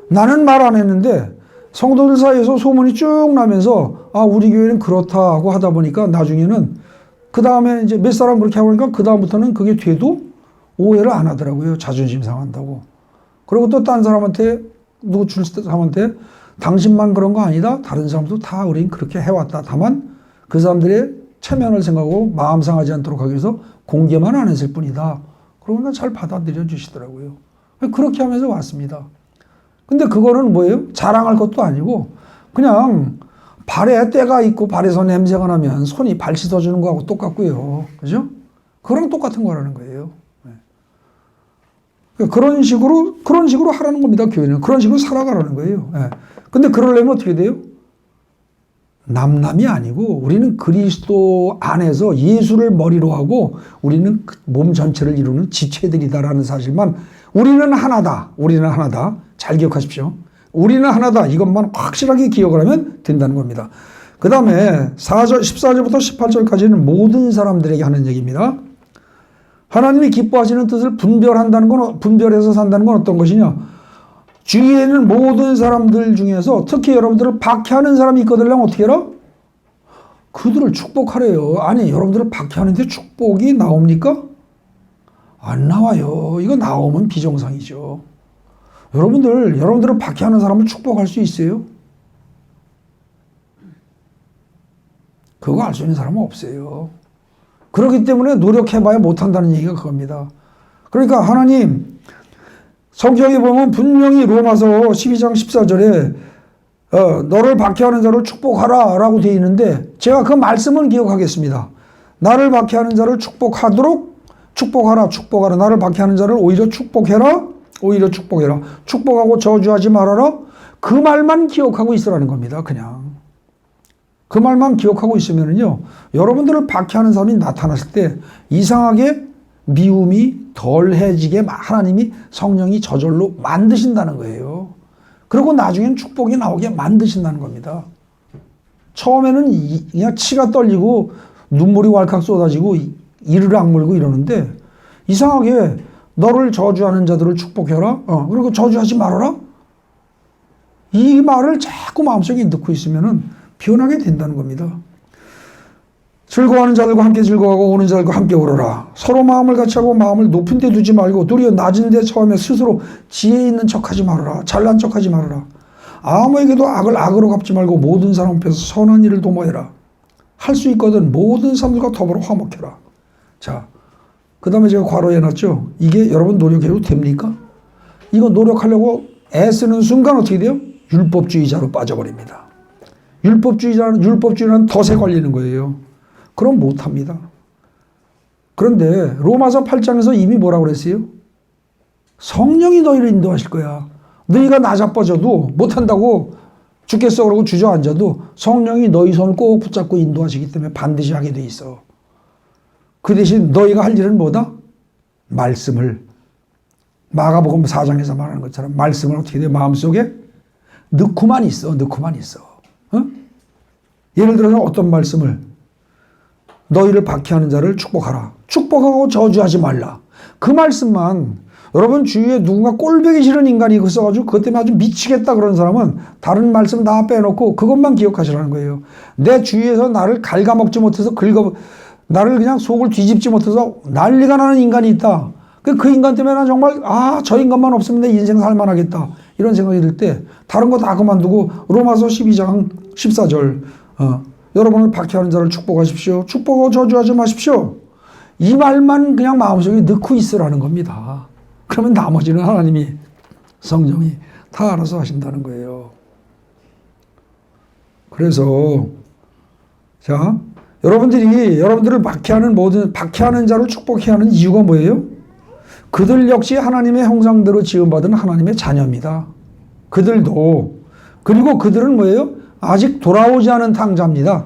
나는 말 안 했는데 성도들 사이에서 소문이 쭉 나면서 우리 교회는 그렇다 하고 하다 보니까 나중에는 그 다음에 이제 몇 사람 그렇게 하고 보니까 그 다음부터는 그게 돼도 오해를 안 하더라고요. 자존심 상한다고. 그리고 또 딴 사람한테 누구 줄 사람한테 당신만 그런 거 아니다. 다른 사람도 다 우린 그렇게 해왔다. 다만 그 사람들의 체면을 생각하고 마음 상하지 않도록 하기 위해서 공개만 안 했을 뿐이다. 그러니까 잘 받아들여 주시더라고요. 그렇게 하면서 왔습니다. 근데 그거는 뭐예요? 자랑할 것도 아니고 그냥 발에 때가 있고 발에서 냄새가 나면 손이 발 씻어주는 거하고 똑같고요. 그죠? 그거랑 똑같은 거라는 거예요. 그런 식으로 하라는 겁니다. 교회는. 그런 식으로 살아가라는 거예요. 근데 그러려면 어떻게 돼요? 남남이 아니고 우리는 그리스도 안에서 예수를 머리로 하고 우리는 몸 전체를 이루는 지체들이다라는 사실만 우리는 하나다. 잘 기억하십시오. 우리는 하나다. 이것만 확실하게 기억을 하면 된다는 겁니다. 그 다음에 14절부터 18절까지는 모든 사람들에게 하는 얘기입니다. 하나님이 기뻐하시는 뜻을 분별해서 산다는 건 어떤 것이냐? 주위에 있는 모든 사람들 중에서 특히 여러분들을 박해하는 사람이 있거든요. 어떻게 해라? 그들을 축복하래요. 아니, 여러분들을 박해하는데 축복이 나옵니까? 안 나와요. 이거 나오면 비정상이죠. 여러분들을 박해하는 사람을 축복할 수 있어요? 그거 알 수 있는 사람은 없어요. 그렇기 때문에 노력해봐야 못한다는 얘기가 그겁니다. 그러니까 하나님, 성경에 보면 분명히 로마서 12장 14절에 너를 박해하는 자를 축복하라 라고 되어 있는데 제가 그 말씀은 기억하겠습니다. 나를 박해하는 자를 축복하도록 축복하라. 나를 박해하는 자를 오히려 축복해라. 축복하고 저주하지 말아라. 그 말만 기억하고 있으라는 겁니다. 그냥. 그 말만 기억하고 있으면요, 여러분들을 박해하는 사람이 나타났을 때 이상하게 미움이 덜해지게 하나님이 성령이 저절로 만드신다는 거예요. 그리고 나중엔 축복이 나오게 만드신다는 겁니다. 처음에는 그냥 치가 떨리고 눈물이 왈칵 쏟아지고 이를 악물고 이러는데 이상하게 너를 저주하는 자들을 축복해라. 그리고 저주하지 말아라. 이 말을 자꾸 마음속에 넣고 있으면은 변하게 된다는 겁니다. 즐거워하는 자들과 함께 즐거워하고 우는 자들과 함께 울어라. 서로 마음을 같이 하고 마음을 높은 데 두지 말고 도리어 낮은 데 처음에 스스로 지혜 있는 척하지 말아라. 잘난 척하지 말아라. 아무에게도 악을 악으로 갚지 말고 모든 사람 앞에서 선한 일을 도모해라. 할 수 있거든 모든 사람들과 더불어 화목해라. 자, 그 다음에 제가 괄호해 놨죠. 이게 여러분 노력해도 됩니까? 이거 노력하려고 애쓰는 순간 어떻게 돼요? 율법주의자로 빠져버립니다. 율법주의자는 덫에 걸리는 거예요. 그럼 못합니다. 그런데 로마서 8장에서 이미 뭐라고 그랬어요? 성령이 너희를 인도하실 거야. 너희가 나자빠져도 못한다고 죽겠어 그러고 주저앉아도 성령이 너희 손을 꼭 붙잡고 인도하시기 때문에 반드시 하게 돼 있어. 그 대신 너희가 할 일은 뭐다? 말씀을, 마가복음 4장에서 말하는 것처럼 말씀을 어떻게 돼? 마음속에 넣고만 있어. 어? 예를 들어서 어떤 말씀을, 너희를 박해하는 자를 축복하라. 축복하고 저주하지 말라. 그 말씀만, 여러분 주위에 누군가 꼴보기 싫은 인간이 그거 써가지고 그것 때문에 아주 미치겠다 그런 사람은 다른 말씀 다 빼놓고 그것만 기억하시라는 거예요. 내 주위에서 나를 갉아먹지 못해서 나를 그냥 속을 뒤집지 못해서 난리가 나는 인간이 있다. 그 인간 때문에 난 정말 저 인간만 없으면 내 인생 살만하겠다. 이런 생각이 들 때 다른 거 다 그만두고 로마서 12장 14절 여러분을 박해하는 자를 축복하십시오. 축복하고 저주하지 마십시오. 이 말만 그냥 마음속에 넣고 있으라는 겁니다. 그러면 나머지는 하나님이, 성령이 다 알아서 하신다는 거예요. 그래서 자, 여러분들을 박해하는 자를 축복해야 하는 이유가 뭐예요? 그들 역시 하나님의 형상대로 지음받은 하나님의 자녀입니다. 그리고 그들은 뭐예요? 아직 돌아오지 않은 탕자입니다.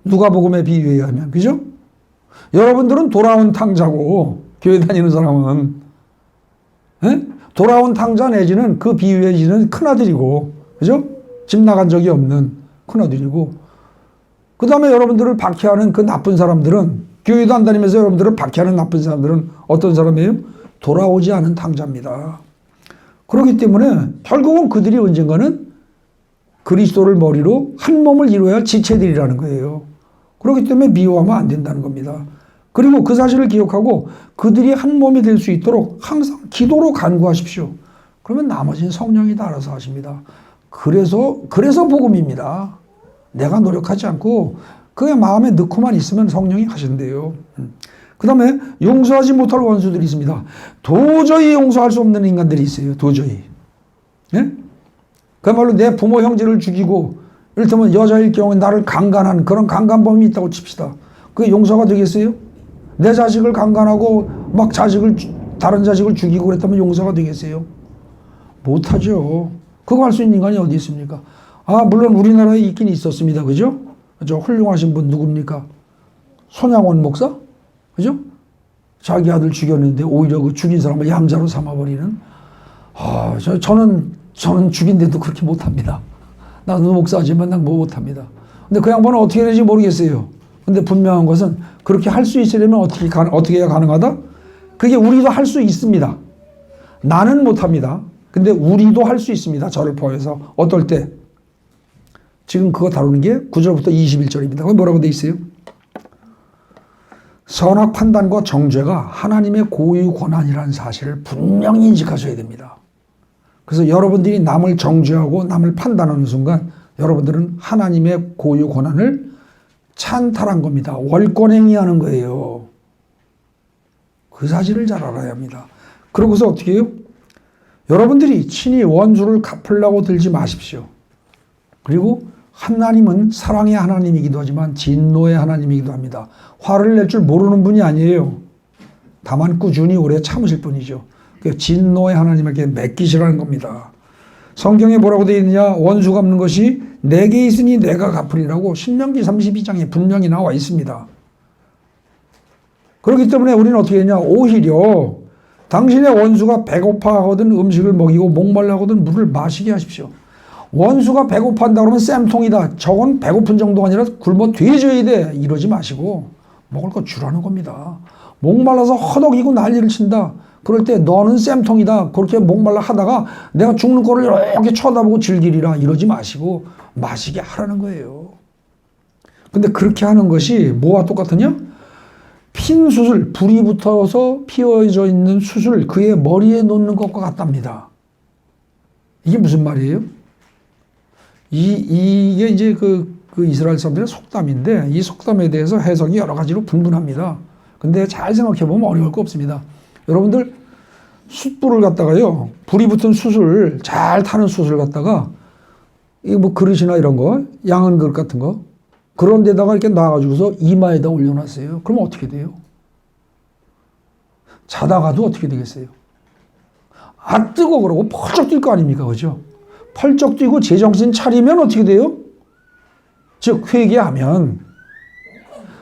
누가복음에 비유에 의하면, 그죠? 여러분들은 돌아온 탕자고, 교회 다니는 사람은 돌아온 탕자 내지는 그 비유에 지는 큰아들이고, 그죠? 집 나간 적이 없는 큰아들이고, 그 다음에 여러분들을 박해하는 그 나쁜 사람들은, 교회도 안 다니면서 여러분들을 박해하는 나쁜 사람들은 어떤 사람이에요? 돌아오지 않은 탕자입니다. 그렇기 때문에 결국은 그들이 언젠가는 그리스도를 머리로 한 몸을 이루어야 할 지체들이라는 거예요. 그렇기 때문에 미워하면 안 된다는 겁니다. 그리고 그 사실을 기억하고 그들이 한 몸이 될 수 있도록 항상 기도로 간구하십시오. 그러면 나머지는 성령이 다 알아서 하십니다. 그래서 복음입니다. 내가 노력하지 않고 그냥 마음에 넣고만 있으면 성령이 하신대요. 그 다음에 용서하지 못할 원수들이 있습니다. 도저히 용서할 수 없는 인간들이 있어요. 도저히. 예? 그야말로 내 부모 형제를 죽이고 이를테면 여자일 경우에 나를 강간한 그런 강간범이 있다고 칩시다. 그게 용서가 되겠어요? 내 자식을 강간하고 막 다른 자식을 죽이고 그랬다면 용서가 되겠어요? 못하죠. 그거 할 수 있는 인간이 어디 있습니까? 물론 우리나라에 있긴 있었습니다. 그죠? 저 훌륭하신 분 누굽니까? 손양원 목사? 그죠? 자기 아들 죽였는데 오히려 그 죽인 사람을 얌자로 삼아버리는. 저는 죽인데도 그렇게 못합니다. 나도 목사지만 난 못합니다. 근데 그 양반은 어떻게 되는지 모르겠어요. 근데 분명한 것은 그렇게 할 수 있으려면 어떻게 해야 가능하다? 그게 우리도 할 수 있습니다. 나는 못합니다. 근데 우리도 할 수 있습니다. 저를 포함해서. 어떨 때? 지금 그거 다루는 게 9절부터 21절입니다. 거기 뭐라고 돼 있어요? 선악 판단과 정죄가 하나님의 고유 권한이라는 사실을 분명히 인식하셔야 됩니다. 그래서 여러분들이 남을 정죄하고 남을 판단하는 순간 여러분들은 하나님의 고유 권한을 찬탈한 겁니다. 월권행위하는 거예요. 그 사실을 잘 알아야 합니다. 그러고서 어떻게 해요? 여러분들이 친히 원수를 갚으려고 들지 마십시오. 그리고 하나님은 사랑의 하나님이기도 하지만 진노의 하나님이기도 합니다. 화를 낼 줄 모르는 분이 아니에요. 다만 꾸준히 오래 참으실 분이죠. 진노의 하나님에게 맡기시라는 겁니다. 성경에 뭐라고 되어 있느냐? 원수 갚는 것이 내게 있으니 내가 갚으리라고 신명기 32장에 분명히 나와 있습니다. 그렇기 때문에 우리는 어떻게 했냐? 오히려 당신의 원수가 배고파하거든 음식을 먹이고 목말라하거든 물을 마시게 하십시오. 원수가 배고파한다 그러면 쌤통이다. 저건 배고픈 정도가 아니라 굶어 돼줘야 돼. 이러지 마시고 먹을 거 주라는 겁니다. 목말라서 허덕이고 난리를 친다. 그럴 때 너는 쌤통이다. 그렇게 목말라 하다가 내가 죽는 거를 이렇게 쳐다보고 즐기리라. 이러지 마시고 마시게 하라는 거예요. 근데 그렇게 하는 것이 뭐와 똑같으냐? 핀 숯을 불이 붙어서 피어져 있는 숯을 그의 머리에 놓는 것과 같답니다. 이게 무슨 말이에요? 이게 이제 그 이스라엘 사람들의 속담인데 이 속담에 대해서 해석이 여러 가지로 분분합니다. 근데 잘 생각해 보면 어려울 거 없습니다. 여러분들 숯불을 갖다가요, 불이 붙은 숯을 잘 타는 숯을 갖다가 이 뭐 그릇이나 이런 거, 양은 그릇 같은 거 그런 데다가 이렇게 놔가지고서 이마에다 올려놨어요. 그럼 어떻게 돼요? 자다가도 어떻게 되겠어요? 아 뜨거 그러고 펄쩍 뛸 거 아닙니까, 그죠? 펄쩍 뛰고 제정신 차리면 어떻게 돼요? 즉 회개하면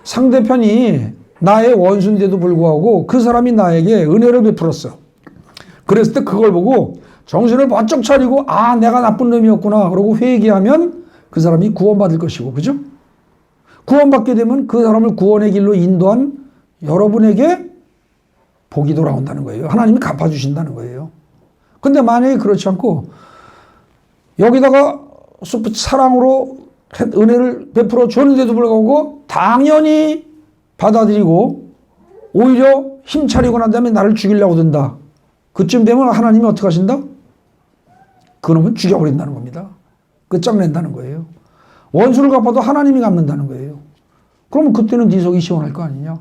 상대편이 나의 원수인데도 불구하고 그 사람이 나에게 은혜를 베풀었어. 그랬을 때 그걸 보고 정신을 번쩍 차리고 아 내가 나쁜 놈이었구나 그러고 회개하면 그 사람이 구원받을 것이고, 그죠? 구원받게 되면 그 사람을 구원의 길로 인도한 여러분에게 복이 돌아온다는 거예요. 하나님이 갚아주신다는 거예요. 근데 만약에 그렇지 않고 여기다가 사랑으로 은혜를 베풀어 줬는데도 불구하고 당연히 받아들이고 오히려 힘 차리고 난 다음에 나를 죽이려고 든다. 그쯤 되면 하나님이 어떻게 하신다? 그놈은 죽여버린다는 겁니다. 끝장낸다는 거예요. 원수를 갚아도 하나님이 갚는다는 거예요. 그러면 그때는 네 속이 시원할 거 아니냐?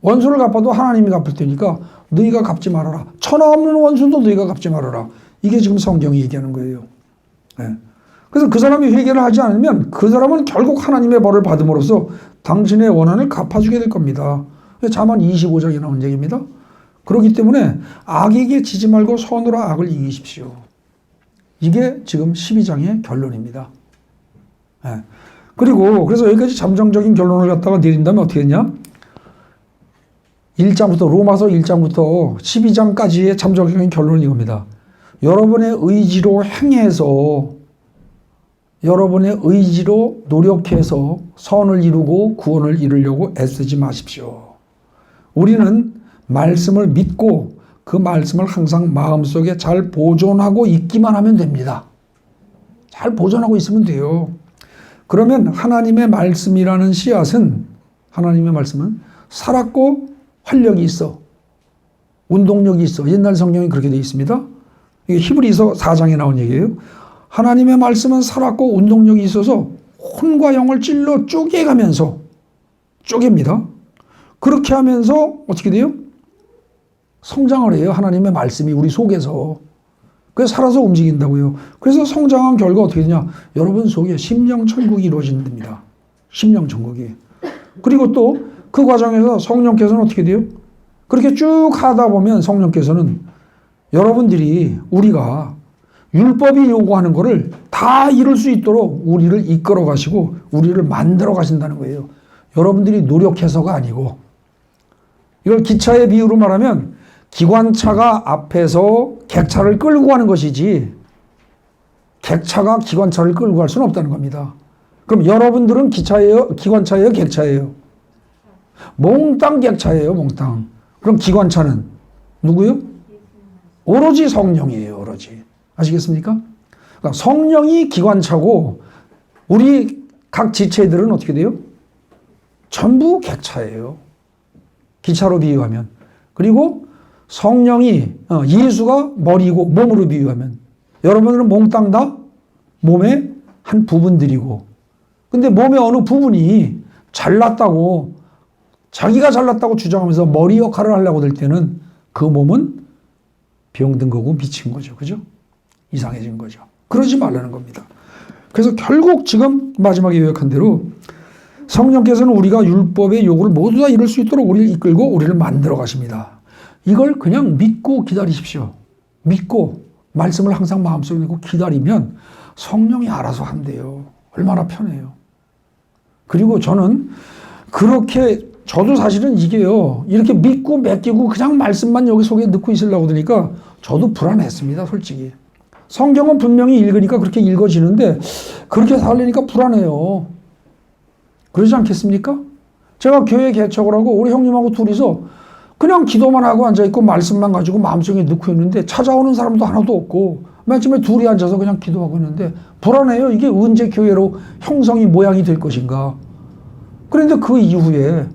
원수를 갚아도 하나님이 갚을 테니까 너희가 갚지 말아라. 천하 없는 원수도 너희가 갚지 말아라. 이게 지금 성경이 얘기하는 거예요. 네. 그래서 그 사람이 회개를 하지 않으면 그 사람은 결국 하나님의 벌을 받음으로써 당신의 원한을 갚아주게 될 겁니다. 잠언 25장에 나온 얘기입니다. 그렇기 때문에 악에게 지지 말고 선으로 악을 이기십시오. 이게 지금 12장의 결론입니다. 네. 그리고 그래서 여기까지 잠정적인 결론을 갖다가 내린다면 어떻게 했냐? 1장부터 로마서 1장부터 12장까지의 잠정적인 결론은 이겁니다. 여러분의 의지로 행해서 여러분의 의지로 노력해서 선을 이루고 구원을 이루려고 애쓰지 마십시오. 우리는 말씀을 믿고 그 말씀을 항상 마음속에 잘 보존하고 있기만 하면 됩니다. 잘 보존하고 있으면 돼요. 그러면 하나님의 말씀이라는 씨앗은 하나님의 말씀은 살았고 활력이 있어. 운동력이 있어. 옛날 성경이 그렇게 되어 있습니다. 이게 히브리서 4장에 나온 얘기예요. 하나님의 말씀은 살았고 운동력이 있어서 혼과 영을 찔러 쪼개가면서 쪼갭니다. 그렇게 하면서 어떻게 돼요? 성장을 해요. 하나님의 말씀이 우리 속에서. 그래서 살아서 움직인다고요. 그래서 성장한 결과 어떻게 되냐? 여러분 속에 심령천국이 이루어진답니다. 심령천국이. 그리고 또 그 과정에서 성령께서는 어떻게 돼요? 그렇게 쭉 하다 보면 성령께서는 여러분들이 우리가 율법이 요구하는 것을 다 이룰 수 있도록 우리를 이끌어 가시고 우리를 만들어 가신다는 거예요. 여러분들이 노력해서가 아니고, 이걸 기차의 비유로 말하면 기관차가 앞에서 객차를 끌고 가는 것이지 객차가 기관차를 끌고 갈 수는 없다는 겁니다. 그럼 여러분들은 기차예요? 기관차예요? 객차예요? 몽땅 객차예요, 몽땅. 그럼 기관차는 누구요? 오로지 성령이에요, 오로지. 아시겠습니까? 그러니까 성령이 기관차고 우리 각 지체들은 어떻게 돼요? 전부 객차예요. 기차로 비유하면. 그리고 성령이 예수가 머리고 몸으로 비유하면 여러분들은 몽땅 다 몸의 한 부분들이고, 근데 몸의 어느 부분이 잘났다고 자기가 잘났다고 주장하면서 머리 역할을 하려고 들 때는 그 몸은 병든 거고 미친 거죠. 그죠? 이상해진 거죠. 그러지 말라는 겁니다. 그래서 결국 지금 마지막에 요약한 대로 성령께서는 우리가 율법의 요구를 모두 다 이룰 수 있도록 우리를 이끌고 우리를 만들어 가십니다. 이걸 그냥 믿고 기다리십시오. 믿고 말씀을 항상 마음속에 넣고 기다리면 성령이 알아서 한대요. 얼마나 편해요. 그리고 저는 그렇게 저도 사실은 이게요, 이렇게 믿고 맡기고 그냥 말씀만 여기 속에 넣고 있으려고 그러니까 저도 불안했습니다, 솔직히. 성경은 분명히 읽으니까 그렇게 읽어지는데 그렇게 살려니까 불안해요. 그러지 않겠습니까? 제가 교회 개척을 하고 우리 형님하고 둘이서 그냥 기도만 하고 앉아있고 말씀만 가지고 마음속에 넣고 있는데 찾아오는 사람도 하나도 없고 맨 처음에 둘이 앉아서 그냥 기도하고 있는데 불안해요. 이게 언제 교회로 형성이 모양이 될 것인가. 그런데 그 이후에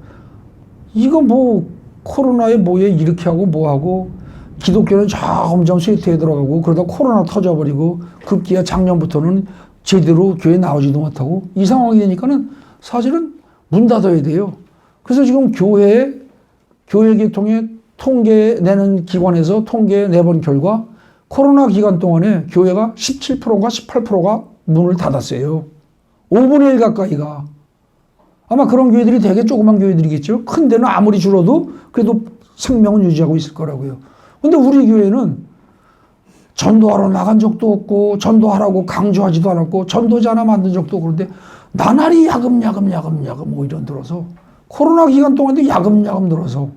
이거 뭐 코로나에 뭐에 이렇게 하고 뭐하고 기독교는 점점 쇠퇴해 들어가고 그러다 코로나 터져버리고 급기야 작년부터는 제대로 교회 나오지도 못하고 이 상황이 되니까는 사실은 문 닫아야 돼요. 그래서 지금 교회 계통에 통계 내는 기관에서 통계 내본 결과 코로나 기간 동안에 교회가 17%인가 18%가 문을 닫았어요. 5분의 1 가까이가. 아마 그런 교회들이 되게 조그만 교회들이겠죠. 큰 데는 아무리 줄어도 그래도 생명은 유지하고 있을 거라고요. 근데 우리 교회는 전도하러 나간 적도 없고 전도하라고 강조하지도 않았고 전도자 하나 만든 적도 없고 그런데 나날이 야금야금 오히려 늘어서 코로나 기간 동안도 야금야금 늘어서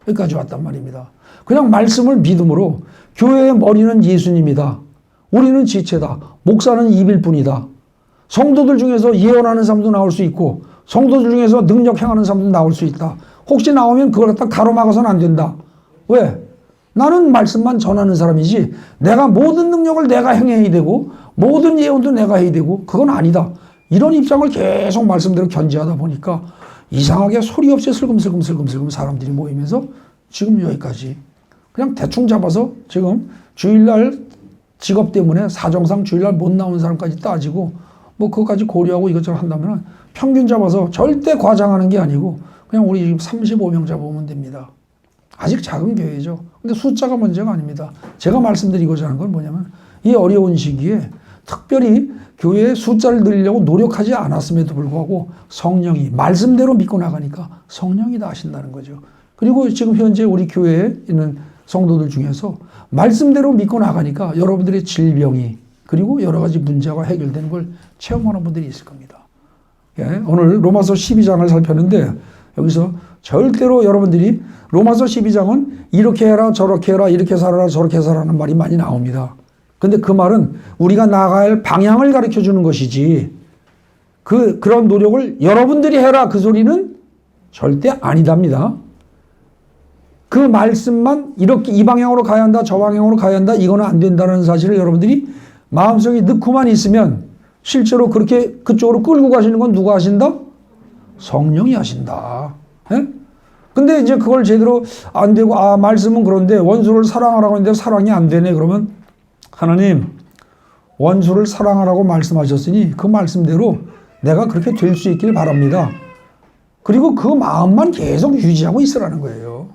여기까지 왔단 말입니다. 그냥 말씀을 믿음으로 교회의 머리는 예수님이다. 우리는 지체다. 목사는 입일 뿐이다. 성도들 중에서 예언하는 사람도 나올 수 있고 성도들 중에서 능력 행하는 사람도 나올 수 있다. 혹시 나오면 그걸 갖다 가로막아서는 안 된다. 왜? 나는 말씀만 전하는 사람이지 내가 모든 능력을 내가 행해야 되고 모든 예언도 내가 해야 되고 그건 아니다. 이런 입장을 계속 말씀대로 견지하다 보니까 이상하게 소리 없이 슬금슬금 사람들이 모이면서 지금 여기까지 그냥 대충 잡아서 지금 주일날 직업 때문에 사정상 주일날 못 나오는 사람까지 따지고 뭐 그것까지 고려하고 이것저것 한다면 평균 잡아서 절대 과장하는 게 아니고 그냥 우리 지금 35명 잡으면 됩니다. 아직 작은 교회죠. 근데 숫자가 문제가 아닙니다. 제가 말씀드리고자 하는 건 뭐냐면 이 어려운 시기에 특별히 교회의 숫자를 늘리려고 노력하지 않았음에도 불구하고 성령이 말씀대로 믿고 나가니까 성령이 다 하신다는 거죠. 그리고 지금 현재 우리 교회에 있는 성도들 중에서 말씀대로 믿고 나가니까 여러분들의 질병이 그리고 여러 가지 문제가 해결되는 걸 체험하는 분들이 있을 겁니다. 예, 오늘 로마서 12장을 살폈는데 여기서 절대로 여러분들이 로마서 12장은 이렇게 해라 저렇게 해라 이렇게 살아라 저렇게 살아라는 말이 많이 나옵니다. 근데 그 말은 우리가 나갈 방향을 가르쳐 주는 것이지 그런 노력을 여러분들이 해라 그 소리는 절대 아니답니다. 그 말씀만 이렇게 이 방향으로 가야 한다 저 방향으로 가야 한다 이거는 안 된다는 사실을 여러분들이 마음속에 넣고만 있으면 실제로 그렇게 그쪽으로 끌고 가시는 건 누가 하신다? 성령이 하신다. 예? 근데 이제 그걸 제대로 안 되고 말씀은 그런데 원수를 사랑하라고 했는데 사랑이 안 되네 그러면 하나님 원수를 사랑하라고 말씀하셨으니 그 말씀대로 내가 그렇게 될 수 있길 바랍니다. 그리고 그 마음만 계속 유지하고 있으라는 거예요.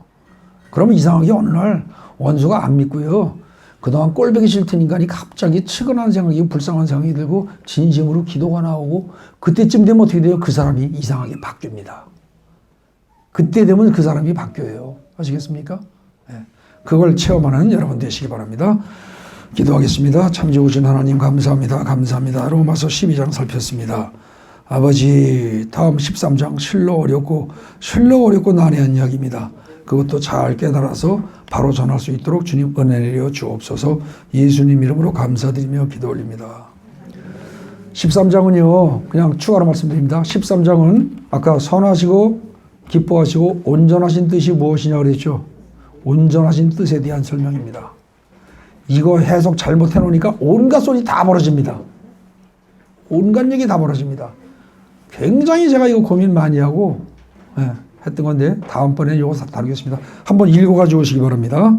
그러면 이상하게 어느 날 원수가 안 믿고요. 그동안 꼴보기 싫던 인간이 갑자기 측은한 생각이 불쌍한 생각이 들고 진심으로 기도가 나오고 그때쯤 되면 어떻게 돼요? 그 사람이 이상하게 바뀝니다. 그때 되면 그 사람이 바뀌어요. 아시겠습니까? 네. 그걸 체험하는 여러분 되시기 바랍니다. 기도하겠습니다. 참 좋으신 하나님 감사합니다. 감사합니다. 로마서 12장 살폈습니다. 아버지 다음 13장 실로 어렵고 난해한 이야기입니다. 그것도 잘 깨달아서 바로 전할 수 있도록 주님 은혜 내려 주옵소서. 예수님 이름으로 감사드리며 기도 올립니다. 13장은요 그냥 추가로 말씀드립니다. 13장은 아까 선하시고 기뻐하시고 온전하신 뜻이 무엇이냐 그랬죠. 온전하신 뜻에 대한 설명입니다. 이거 해석 잘못해 놓으니까 온갖 소리 다 벌어집니다. 온갖 얘기 다 벌어집니다. 굉장히 제가 이거 고민 많이 하고 했던 건데 다음번에 이거 다루겠습니다. 한번 읽어가지고 오시기 바랍니다.